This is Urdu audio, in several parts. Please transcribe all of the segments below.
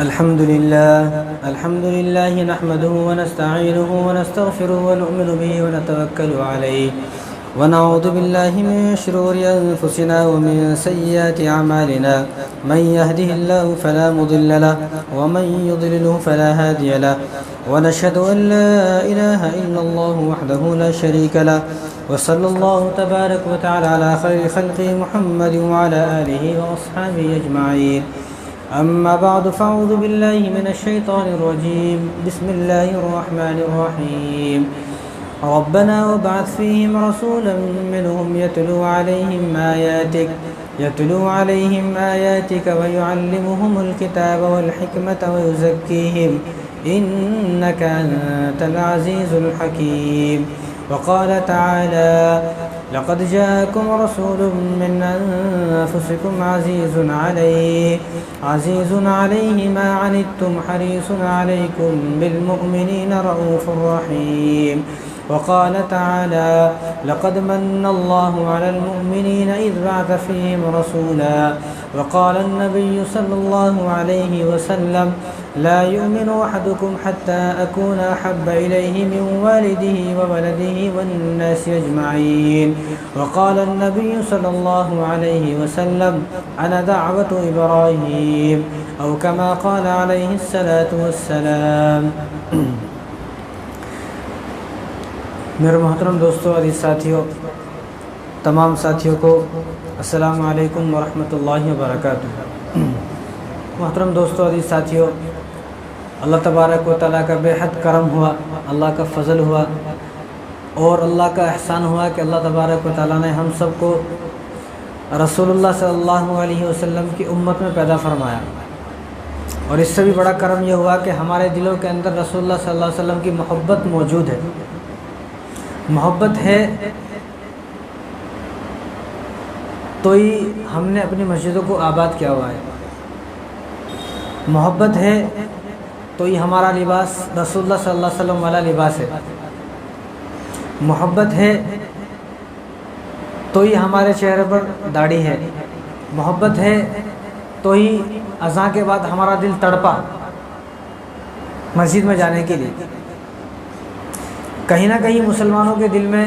الحمد لله نحمده ونستعينه ونستغفره ونؤمن به ونتوكل عليه ونعوذ بالله من شرور أنفسنا ومن سيئات أعمالنا من يهده الله فلا مضل له ومن يضلله فلا هادي له ونشهد أن لا إله إلا الله وحده لا شريك له وصلى الله تبارك وتعالى على خير خلقه محمد وعلى آله وأصحابه أجمعين. أما بعد فأعوذ بالله من الشيطان الرجيم. بسم الله الرحمن الرحيم. ربنا وابعث فيهم رسولا منهم يتلو عليهم آياتك ويعلمهم الكتاب والحكمة ويزكيهم إنك أنت العزيز الحكيم. وقال تعالى: لقد جاءكم رسول من أنفسكم عزيز عليه ما عنتم حريص عليكم بالمؤمنين رؤوف رحيم. وقال تعالى: لقد من الله على المؤمنين إذ بعث فيهم رسولا. وقال النبي صلى الله عليه وسلم: لا يؤمن أحدكم حتى أكون أحب إليه من والده وولده والناس أجمعين. وقال النبي صلى الله عليه وسلم: أنا دعوة إبراهيم، أو كما قال عليه الصلاة والسلام. میرے محترم دوستوں، عزیز ساتھیوں، تمام ساتھیوں کو السلام علیکم ورحمۃ اللہ وبرکاتہ. محترم دوستوں، عزیز ساتھیوں، اللہ تبارک و تعالیٰ کا بے حد کرم ہوا، اللہ کا فضل ہوا اور اللہ کا احسان ہوا کہ اللہ تبارک و تعالیٰ نے ہم سب کو رسول اللہ صلی اللہ علیہ وسلم کی امت میں پیدا فرمایا. اور اس سے بھی بڑا کرم یہ ہوا کہ ہمارے دلوں کے اندر رسول اللہ صلی اللہ علیہ وسلم کی محبت موجود ہے. محبت ہے تو ہی ہم نے اپنی مسجدوں کو آباد کیا ہوا ہے. محبت ہے تو ہی ہمارا لباس رسول اللہ صلی اللہ علیہ وسلم والا لباس ہے. محبت ہے تو ہی ہمارے چہرے پر داڑھی ہے. محبت ہے تو ہی اذان کے بعد ہمارا دل تڑپا مسجد میں جانے کے لیے. کہیں نہ کہیں مسلمانوں کے دل میں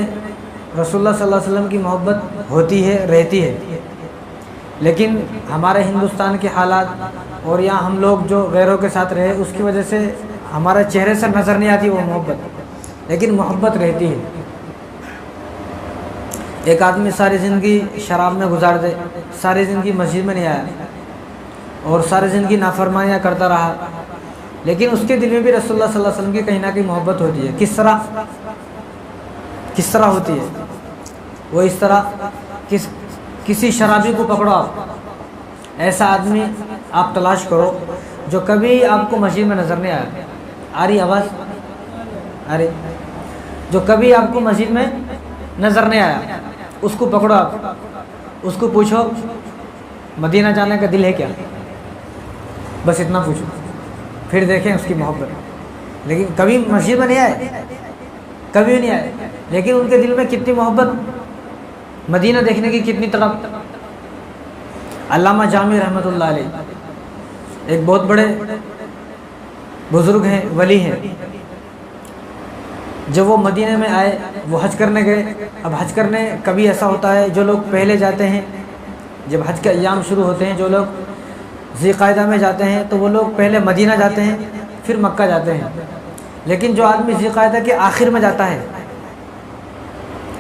رسول اللہ صلی اللہ علیہ وسلم کی محبت ہوتی ہے، رہتی ہے، لیکن ہمارے ہندوستان کے حالات اور یہاں ہم لوگ جو غیروں کے ساتھ رہے اس کی وجہ سے ہمارے چہرے سے نظر نہیں آتی وہ محبت، لیکن محبت رہتی ہے. ایک آدمی ساری زندگی شراب میں گزار دے، ساری زندگی مسجد میں نہیں آیا اور ساری زندگی نافرمانیاں کرتا رہا، لیکن اس کے دل میں بھی رسول اللہ صلی اللہ علیہ وسلم کی کہیں نہ کہیں محبت ہوتی ہے. کس طرح ہوتی ہے وہ؟ اس طرح کسی شرابی کو پکڑو، آپ ایسا آدمی آپ تلاش کرو جو کبھی آپ کو مسجد میں نظر نہیں آیا. آ رہی آواز؟ آ رہی؟ جو کبھی آپ کو مسجد میں نظر نہیں آیا اس کو پکڑو، آپ اس کو پوچھو مدینہ جانے کا دل ہے کیا؟ بس اتنا پوچھو، پھر دیکھیں اس کی محبت. لیکن کبھی مسجد میں نہیں آئے، کبھی نہیں آئے، لیکن ان کے دل میں کتنی محبت، مدینہ دیکھنے کی کتنی طلب. علامہ جامی رحمۃ اللہ علیہ ایک بہت بڑے بزرگ ہیں، ولی ہیں. جب وہ مدینہ میں آئے، وہ حج کرنے گئے. اب حج کرنے کبھی ایسا ہوتا ہے جو لوگ پہلے جاتے ہیں، جب حج کے ایام شروع ہوتے ہیں، جو لوگ ذی قعدہ میں جاتے ہیں تو وہ لوگ پہلے مدینہ جاتے ہیں پھر مکہ جاتے ہیں. لیکن جو آدمی ذی قعدہ کے آخر میں جاتا ہے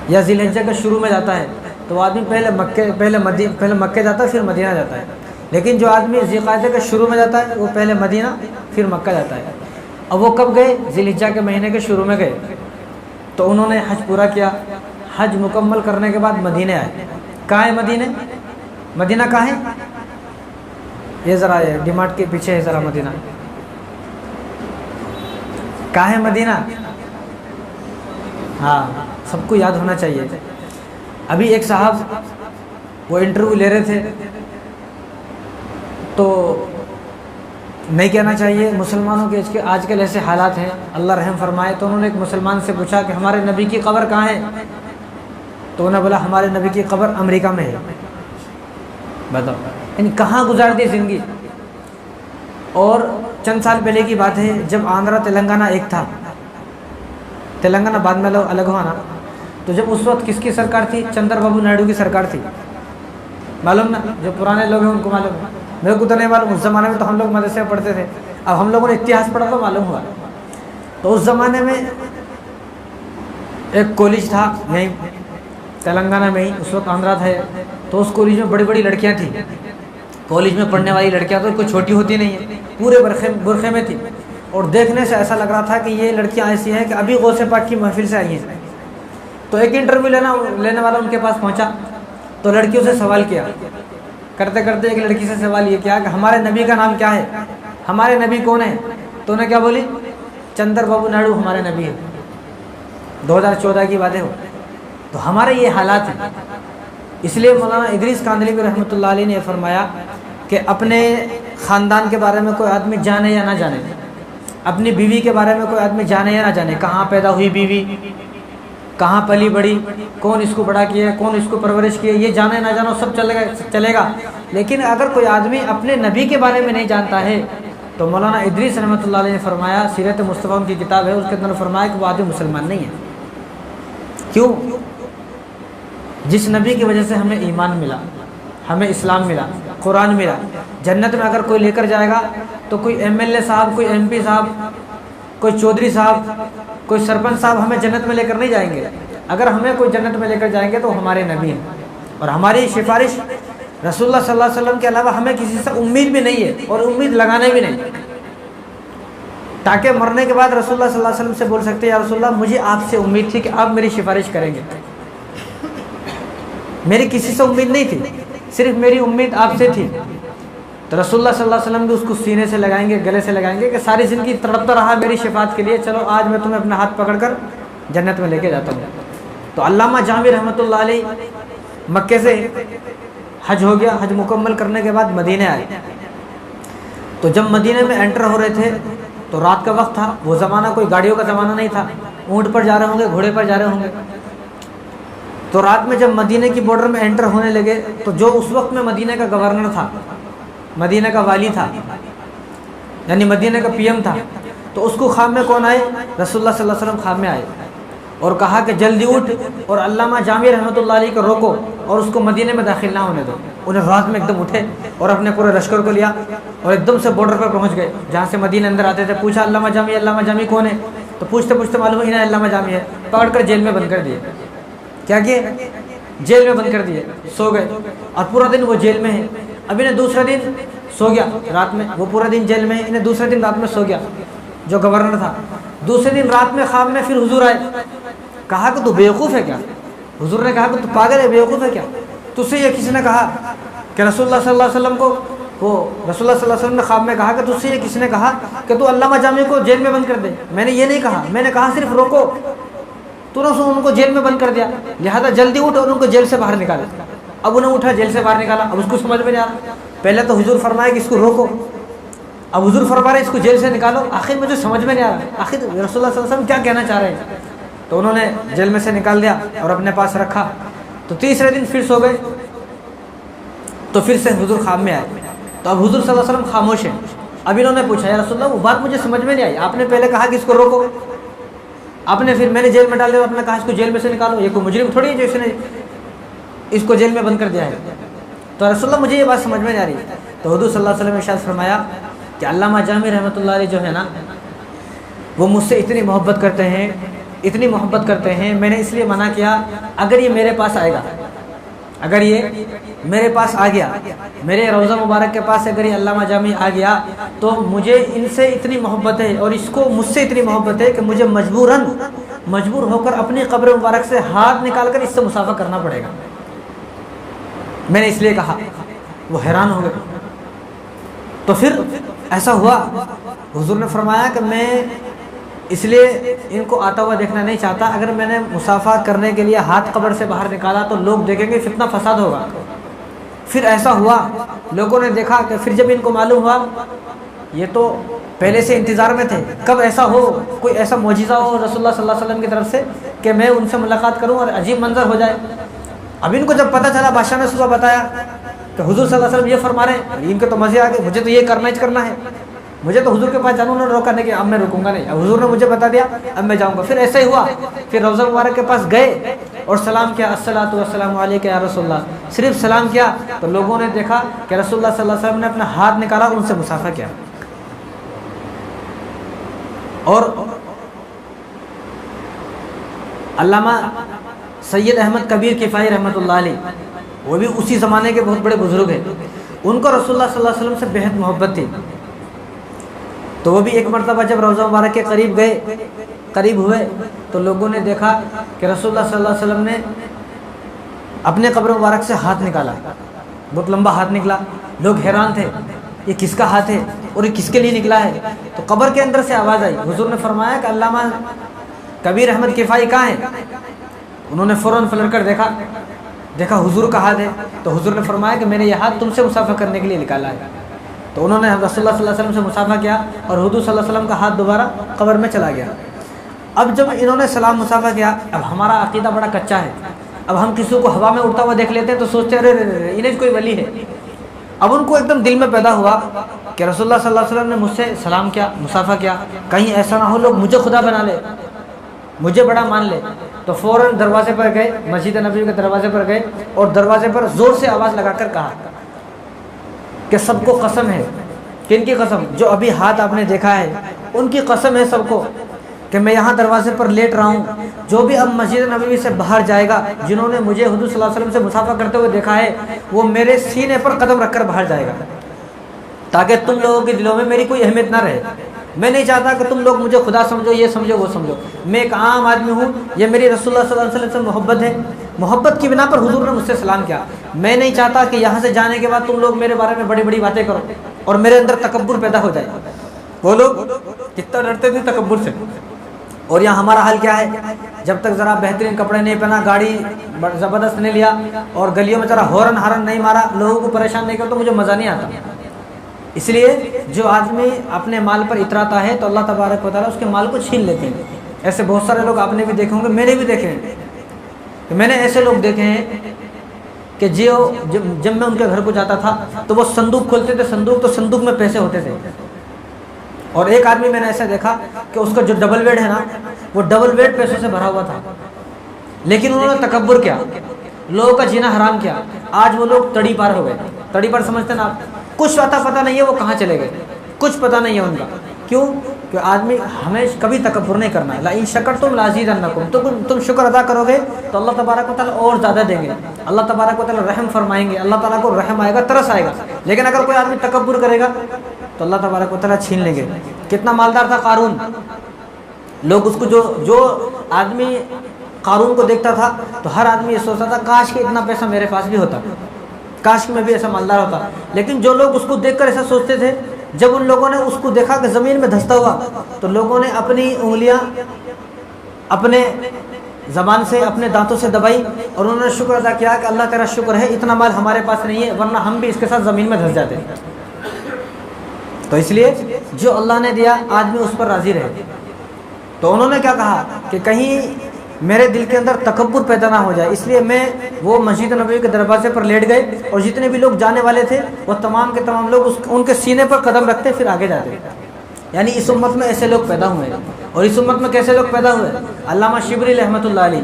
یا ذی الحجہ کے شروع میں جاتا ہے تو وہ آدمی پہلے مکہ جاتا ہے پھر مدینہ جاتا ہے. لیکن جو آدمی ذی قعدہ کے شروع میں جاتا ہے وہ پہلے مدینہ پھر مکہ جاتا ہے. اب وہ کب گئے؟ ذی الحجہ کے مہینے کے شروع میں گئے. تو انہوں نے حج پورا کیا. حج مکمل کرنے کے بعد مدینہ آئے. کہاں ہے مدینہ؟ مدینہ کہاں ہے؟ یہ ذرا ڈیمارٹ کے پیچھے ہے ذرا مدینہ. کہاں ہے مدینہ؟ ہاں، سب کو یاد ہونا چاہیے. ابھی ایک صاحب وہ انٹرویو لے رہے تھے تو نہیں کہنا چاہیے مسلمانوں کے آج کل ایسے حالات ہیں، اللہ رحم فرمائے. تو انہوں نے ایک مسلمان سے پوچھا کہ ہمارے نبی کی قبر کہاں ہے؟ تو انہوں نے بولا ہمارے نبی کی قبر امریکہ میں ہے. بتاؤ، یعنی کہاں گزار دی زندگی. اور چند سال پہلے کی بات ہے جب آندھرا تلنگانہ ایک تھا، تلنگانہ بعد میں الگ ہوا نا، تو جب اس وقت کس کی سرکار تھی؟ چندر بابو نائیڈو کی سرکار تھی، معلوم نا؟ جو پرانے لوگ ہیں ان کو معلوم ہے، میرے کو تو نہیں معلوم، اس زمانے میں تو ہم لوگ مدرسے میں پڑھتے تھے، اب ہم لوگوں نے اتہاس پڑھا تو معلوم ہوا۔ تو اس زمانے میں ایک کالج تھا یہیں تلنگانہ میں ہی، اس وقت آندھرا تھا، تو اس کالج میں بڑی بڑی لڑکیاں تھیں، کالج میں پڑھنے والی لڑکیاں تو کوئی چھوٹی ہوتی نہیں ہے، پورے برقعے میں تھی، اور دیکھنے سے ایسا لگ رہا تھا کہ یہ لڑکیاں ایسی ہیں کہ ابھی غوث پاک کی محفل سے آئی ہیں۔ تو ایک انٹرویو لینے والا ان کے پاس پہنچا، تو لڑکیوں سے سوال کیا، کرتے کرتے ایک لڑکی سے سوال یہ کیا کہ ہمارے نبی کا نام کیا ہے، ہمارے نبی کون ہے؟ تو انہیں کیا بولی؟ چندر بابو نائیڈو ہمارے نبی ہے۔ 2014 کی بات ہے وہ۔ تو ہمارے یہ حالات ہیں، اس لیے مولانا ادریس کاندھلوی رحمۃ اللہ علیہ نے فرمایا کہ اپنے خاندان کے بارے میں کوئی آدمی جانے یا نہ جانے، اپنی بیوی کے بارے میں کوئی آدمی جانے یا نہ جانے، کہاں پیدا ہوئی بیوی، کہاں پلی بڑی، کون اس کو بڑا کیا ہے، کون اس کو پرورش کیا، یہ جانے نہ جانا سب چلے گا، لیکن اگر کوئی آدمی اپنے نبی کے بارے میں نہیں جانتا ہے تو مولانا ادریس رحمۃ اللہ علیہ نے فرمایا، سیرت مصطفیٰ کی کتاب ہے، اس کے اندر فرمایا کہ وہ آدمی مسلمان نہیں ہے۔ کیوں؟ جس نبی کی وجہ سے ہمیں ایمان ملا، ہمیں اسلام ملا، قرآن ملا، جنت میں اگر کوئی لے کر جائے گا تو کوئی ایم ایل اے صاحب، کوئی ایم پی صاحب، کوئی چودھری صاحب، کوئی سرپنچ صاحب ہمیں جنت میں لے کر نہیں جائیں گے، اگر ہمیں کوئی جنت میں لے کر جائیں گے تو ہمارے نبی ہیں، اور ہماری سفارش رسول اللہ صلی اللہ علیہ وسلم کے علاوہ ہمیں کسی سے امید بھی نہیں ہے اور امید لگانے بھی نہیں، تاکہ مرنے کے بعد رسول اللہ صلی اللہ علیہ وسلم سے بول سکتے ہیں یا رسول اللہ مجھے آپ سے امید تھی کہ آپ میری سفارش کریں گے، میری کسی سے امید نہیں تھی، صرف میری امید آپ سے تھی، تو رسول اللہ صلی اللہ علیہ وسلم بھی اس کو سینے سے لگائیں گے، گلے سے لگائیں گے کہ ساری زندگی تڑپتا رہا میری شفاعت کے لیے، چلو آج میں تمہیں اپنا ہاتھ پکڑ کر جنت میں لے کے جاتا ہوں۔ تو علامہ جامی رحمۃ اللہ علیہ مکے سے حج ہو گیا، حج مکمل کرنے کے بعد مدینے آئے، تو جب مدینے میں انٹر ہو رہے تھے تو رات کا وقت تھا، وہ زمانہ کوئی گاڑیوں کا زمانہ نہیں تھا، اونٹ پر جا رہے ہوں گے، گھوڑے پر جا رہے ہوں گے، تو رات میں جب مدینے کی بارڈر میں انٹر ہونے لگے تو جو اس وقت میں مدینہ کا گورنر تھا، مدینہ کا والی تھا، یعنی مدینہ کا پی ایم تھا، تو اس کو خواب میں کون آئے؟ رسول اللہ صلی اللہ علیہ وسلم خواب میں آئے اور کہا کہ جلدی اٹھ اور علامہ جامی رحمۃ اللہ علیہ کو روکو اور اس کو مدینے میں داخل نہ ہونے دو۔ انہیں رات میں ایک دم اٹھے اور اپنے پورے لشکر کو لیا اور ایک دم سے بارڈر پر پہنچ گئے جہاں سے مدینہ اندر آتے تھے، پوچھا علامہ جامی کون ہے؟ تو پوچھتے پوچھتے معلوم انہیں علامہ جامی ہے، پکڑ کر جیل میں بند کر دیے۔ کیا کیے؟ جیل میں بند کر دیے، سو گئے، اور پورا دن وہ جیل میں ہے۔ اب انہیں دوسرا دن سو گیا رات میں، وہ پورا دن جیل میں ہے، انہیں دوسرے دن رات میں سو گیا جو گورنر تھا۔ دوسرے دن رات میں خواب میں پھر حضور آئے، کہا کہ تو بیوقوف ہے کیا؟ حضور نے کہا کہ تو پاگل ہے، بیوقوف ہے کیا؟ تجھ سے یہ کسی نے کہا کہ رسول اللہ صلی اللہ علیہ وسلم کو، وہ رسول اللہ صلی اللہ علیہ وسلم نے خواب میں کہا کہ تجھ سے یہ کسی نے کہا کہ تو علامہ جامی کو جیل میں بند کر دے؟ میں نے یہ نہیں کہا، میں نے کہا صرف روکو، تو نے ان کو جیل میں بند کر دیا، لہذا جلدی اٹھ اور ان کو جیل سے باہر نکالے۔ اب انہیں اٹھا، جیل سے باہر نکالا، اب اس کو سمجھ میں نہیں آ رہا، پہلے تو حضور فرمایا کہ اس کو روکو، اب حضور فرما رہے اس کو جیل سے نکالو، آخر مجھے سمجھ میں نہیں آ رہا آخر رسول اللہ صلی اللہ علیہ وسلم کیا کہنا چاہ رہے ہیں۔ تو انہوں نے جیل میں سے نکال دیا اور اپنے پاس رکھا۔ تو تیسرے دن پھر سو گئے، تو پھر سے حضور خواب میں آئے، تو اب حضور صلی اللہ علیہ وسلم خاموش ہیں۔ اب انہوں نے پوچھا یا رسول اللہ وہ بات مجھے سمجھ میں نہیں آئی، آپ نے پہلے کہا کہ اس کو روکو، آپ نے پھر میں نے جیل میں ڈال دیا، آپ نے کہا اس کو جیل میں سے نکالو، یہ کوئی مجرم تھوڑی ہے جو اس نے اس کو جیل میں بند کر دیا ہے۔ تو رسول اللہ مجھے یہ بات سمجھ میں نہیں آ رہی۔ تو حضور صلی اللہ علیہ وسلم نے ارشاد فرمایا کہ علامہ جامی رحمۃ اللہ علیہ جو ہے نا، وہ مجھ سے اتنی محبت کرتے ہیں، اتنی محبت کرتے ہیں، میں نے اس لیے منع کیا اگر یہ میرے پاس آئے گا، اگر یہ میرے پاس آ گیا، میرے روضہ مبارک کے پاس اگر یہ علامہ جامی آ گیا تو مجھے ان سے اتنی محبت ہے اور اس کو مجھ سے اتنی محبت ہے کہ مجھے مجبور ہو کر اپنی قبر مبارک سے ہاتھ نکال کر اس سے مصافحہ کرنا پڑے گا۔ میں نے اس لیے کہا، وہ حیران ہو گئے۔ تو پھر ایسا ہوا، حضور نے فرمایا کہ میں اس لیے ان کو آتا ہوا دیکھنا نہیں چاہتا، اگر میں نے مصافحہ کرنے کے لیے ہاتھ قبر سے باہر نکالا تو لوگ دیکھیں گے، فتنہ فساد ہوگا۔ پھر ایسا ہوا، لوگوں نے دیکھا کہ پھر جب ان کو معلوم ہوا، یہ تو پہلے سے انتظار میں تھے کب ایسا ہو، کوئی ایسا معجزہ ہو رسول اللہ صلی اللہ علیہ وسلم کی طرف سے کہ میں ان سے ملاقات کروں اور عجیب منظر ہو جائے۔ اب ان کو جب پتہ چلا، بادشاہ نے صبح بتایا کہ حضور صلی اللہ علیہ وسلم یہ فرما رہے ہیں، ان کے تو مزے آ گئے، مجھے تو یہ کرنا ہی کرنا ہے۔ مجھے تو حضور کے پاس جانا، انہوں نے روکا نہیں کہ اب میں رکوں گا نہیں، اب حضور نے مجھے بتا دیا اب میں جاؤں گا۔ پھر ایسا ہی ہوا، پھر روضہ مبارک کے پاس گئے اور سلام کیا، الصلاۃ والسلام علیک یا رسول اللہ، صرف سلام کیا تو لوگوں نے دیکھا کہ رسول اللہ صلی اللہ علیہ وسلم نے اپنا ہاتھ نکالا، ان سے مصافحہ کیا۔ اور علامہ سید احمد کبیر کفائی رحمۃ اللہ علیہ، وہ بھی اسی زمانے کے بہت بڑے بزرگ ہیں، ان کو رسول اللہ صلی اللہ علیہ وسلم سے بہت محبت تھی، تو وہ بھی ایک مرتبہ جب روضہ مبارک کے قریب گئے، قریب ہوئے تو لوگوں نے دیکھا کہ رسول اللہ صلی اللہ علیہ وسلم نے اپنے قبر مبارک سے ہاتھ نکالا، بہت لمبا ہاتھ نکلا، لوگ حیران تھے یہ کس کا ہاتھ ہے اور یہ کس کے لیے نکلا ہے، تو قبر کے اندر سے آواز آئی، حضور نے فرمایا کہ علامہ کبیر احمد کفائی کہاں ہیں؟ انہوں نے فوراً پلٹ کر دیکھا حضور کا ہاتھ ہے، تو حضور نے فرمایا کہ میں نے یہ ہاتھ تم سے مصافحہ کرنے کے لیے نکالا ہے، تو انہوں نے رسول اللہ صلی اللہ علیہ وسلم سے مصافحہ کیا اور حضور صلی اللہ علیہ وسلم کا ہاتھ دوبارہ قبر میں چلا گیا۔ اب جب انہوں نے سلام مصافحہ کیا، اب ہمارا عقیدہ بڑا کچا ہے، اب ہم کسی کو ہوا میں اڑتا ہوا دیکھ لیتے ہیں تو سوچتے ہیں ارے انہیں کوئی ولی ہے، اب ان کو ایک دم دل میں پیدا ہوا کہ رسول اللہ صلی اللہ علیہ وسلم نے مجھ سے سلام کیا، مصافحہ کیا، کہیں ایسا نہ ہو لوگ مجھے خدا بنا لے، مجھے بڑا مان لے، تو فوراً دروازے پر گئے، مسجد نبوی کے دروازے پر گئے اور دروازے پر زور سے آواز لگا کر کہا کہ سب کو قسم ہے، کن کی قسم؟ جو ابھی ہاتھ آپ نے دیکھا ہے ان کی قسم ہے سب کو کہ میں یہاں دروازے پر لیٹ رہا ہوں، جو بھی اب مسجد نبوی سے باہر جائے گا، جنہوں نے مجھے حضور صلی اللہ علیہ وسلم سے مصافحہ کرتے ہوئے دیکھا ہے، وہ میرے سینے پر قدم رکھ کر باہر جائے گا، تاکہ تم لوگوں کے دلوں میں میری کوئی اہمیت نہ رہے۔ میں نہیں چاہتا کہ تم لوگ مجھے خدا سمجھو، یہ سمجھو وہ سمجھو، میں ایک عام آدمی ہوں، یہ میری رسول اللہ صلی اللہ علیہ وسلم سے محبت ہے، محبت کی بنا پر حضور نے مجھ سے سلام کیا، میں نہیں چاہتا کہ یہاں سے جانے کے بعد تم لوگ میرے بارے میں بڑی بڑی باتیں کرو اور میرے اندر تکبر پیدا ہو جائے۔ وہ لوگ کتنا ڈرتے تھے تکبر سے، اور یہاں ہمارا حال کیا ہے، جب تک ذرا بہترین کپڑے نہیں پہنا، گاڑی زبردست نہیں لیا اور گلیوں میں ذرا ہارن نہیں مارا، لوگوں کو پریشان نہیں کرتا تو مجھے مزہ نہیں آتا۔ اس لیے جو آدمی اپنے مال پر اتراتا ہے تو اللہ تبارک و تعالیٰ اس کے مال کو چھین لیتے ہیں۔ ایسے بہت سارے لوگ آپ نے بھی دیکھے ہوں گے، میں نے بھی دیکھے ہیں، کہ میں نے ایسے لوگ دیکھے ہیں کہ جب میں ان کے گھر کو جاتا تھا تو وہ صندوق کھولتے تھے، صندوق میں پیسے ہوتے تھے، اور ایک آدمی میں نے ایسا دیکھا کہ اس کا جو ڈبل بیڈ ہے نا، وہ ڈبل بیڈ پیسوں سے بھرا ہوا تھا، لیکن انہوں نے تکبر کیا، لوگوں کا جینا حرام کیا۔ آج وہ لوگ تڑی پار ہو گئے، تڑی پار سمجھتے نا آپ، کچھ پتہ نہیں ہے وہ کہاں چلے گئے، کچھ پتہ نہیں ہے ان کا، کیوں کہ آدمی ہمیں کبھی تکبر نہیں کرنا ہے۔ لئن شکرتم لازیدنکم، تم شکر ادا کرو گے تو اللہ تبارک و تعالیٰ اور زیادہ دیں گے، اللہ تبارک و تعالیٰ رحم فرمائیں گے، اللہ تعالیٰ کو رحم آئے گا، ترس آئے گا۔ لیکن اگر کوئی آدمی تکبر کرے گا تو اللہ تبارک و تعالیٰ چھین لیں گے۔ کتنا مالدار تھا قارون، لوگ اس کو جو آدمی قارون کو دیکھتا تھا تو ہر آدمی یہ سوچتا تھا کاش کہ اتنا پیسہ میرے پاس بھی ہوتا، کاش کہ میں بھی ایسا مالدار ہوتا۔ لیکن جو لوگ اس کو دیکھ کر ایسا سوچتے تھے، جب ان لوگوں نے اس کو دیکھا کہ زمین میں دھستا ہوا تو لوگوں نے اپنی انگلیاں اپنے زبان سے، اپنے دانتوں سے دبائی اور انہوں نے شکر ادا کیا کہ اللہ تیرا شکر ہے اتنا مال ہمارے پاس نہیں ہے، ورنہ ہم بھی اس کے ساتھ زمین میں دھس جاتے۔ تو اس لیے جو اللہ نے دیا آدمی اس پر راضی رہے۔ تو انہوں نے کیا کہا کہ کہیں میرے دل کے اندر تکبر پیدا نہ ہو جائے، اس لیے میں وہ مسجد نبوی کے دروازے پر لیٹ گئے اور جتنے بھی لوگ جانے والے تھے وہ تمام کے تمام لوگ ان کے سینے پر قدم رکھتے پھر آگے جاتے۔ یعنی اس امت میں ایسے لوگ پیدا ہوئے، اور اس امت میں کیسے لوگ پیدا ہوئے؟ علامہ شبلی رحمۃ اللہ علیہ،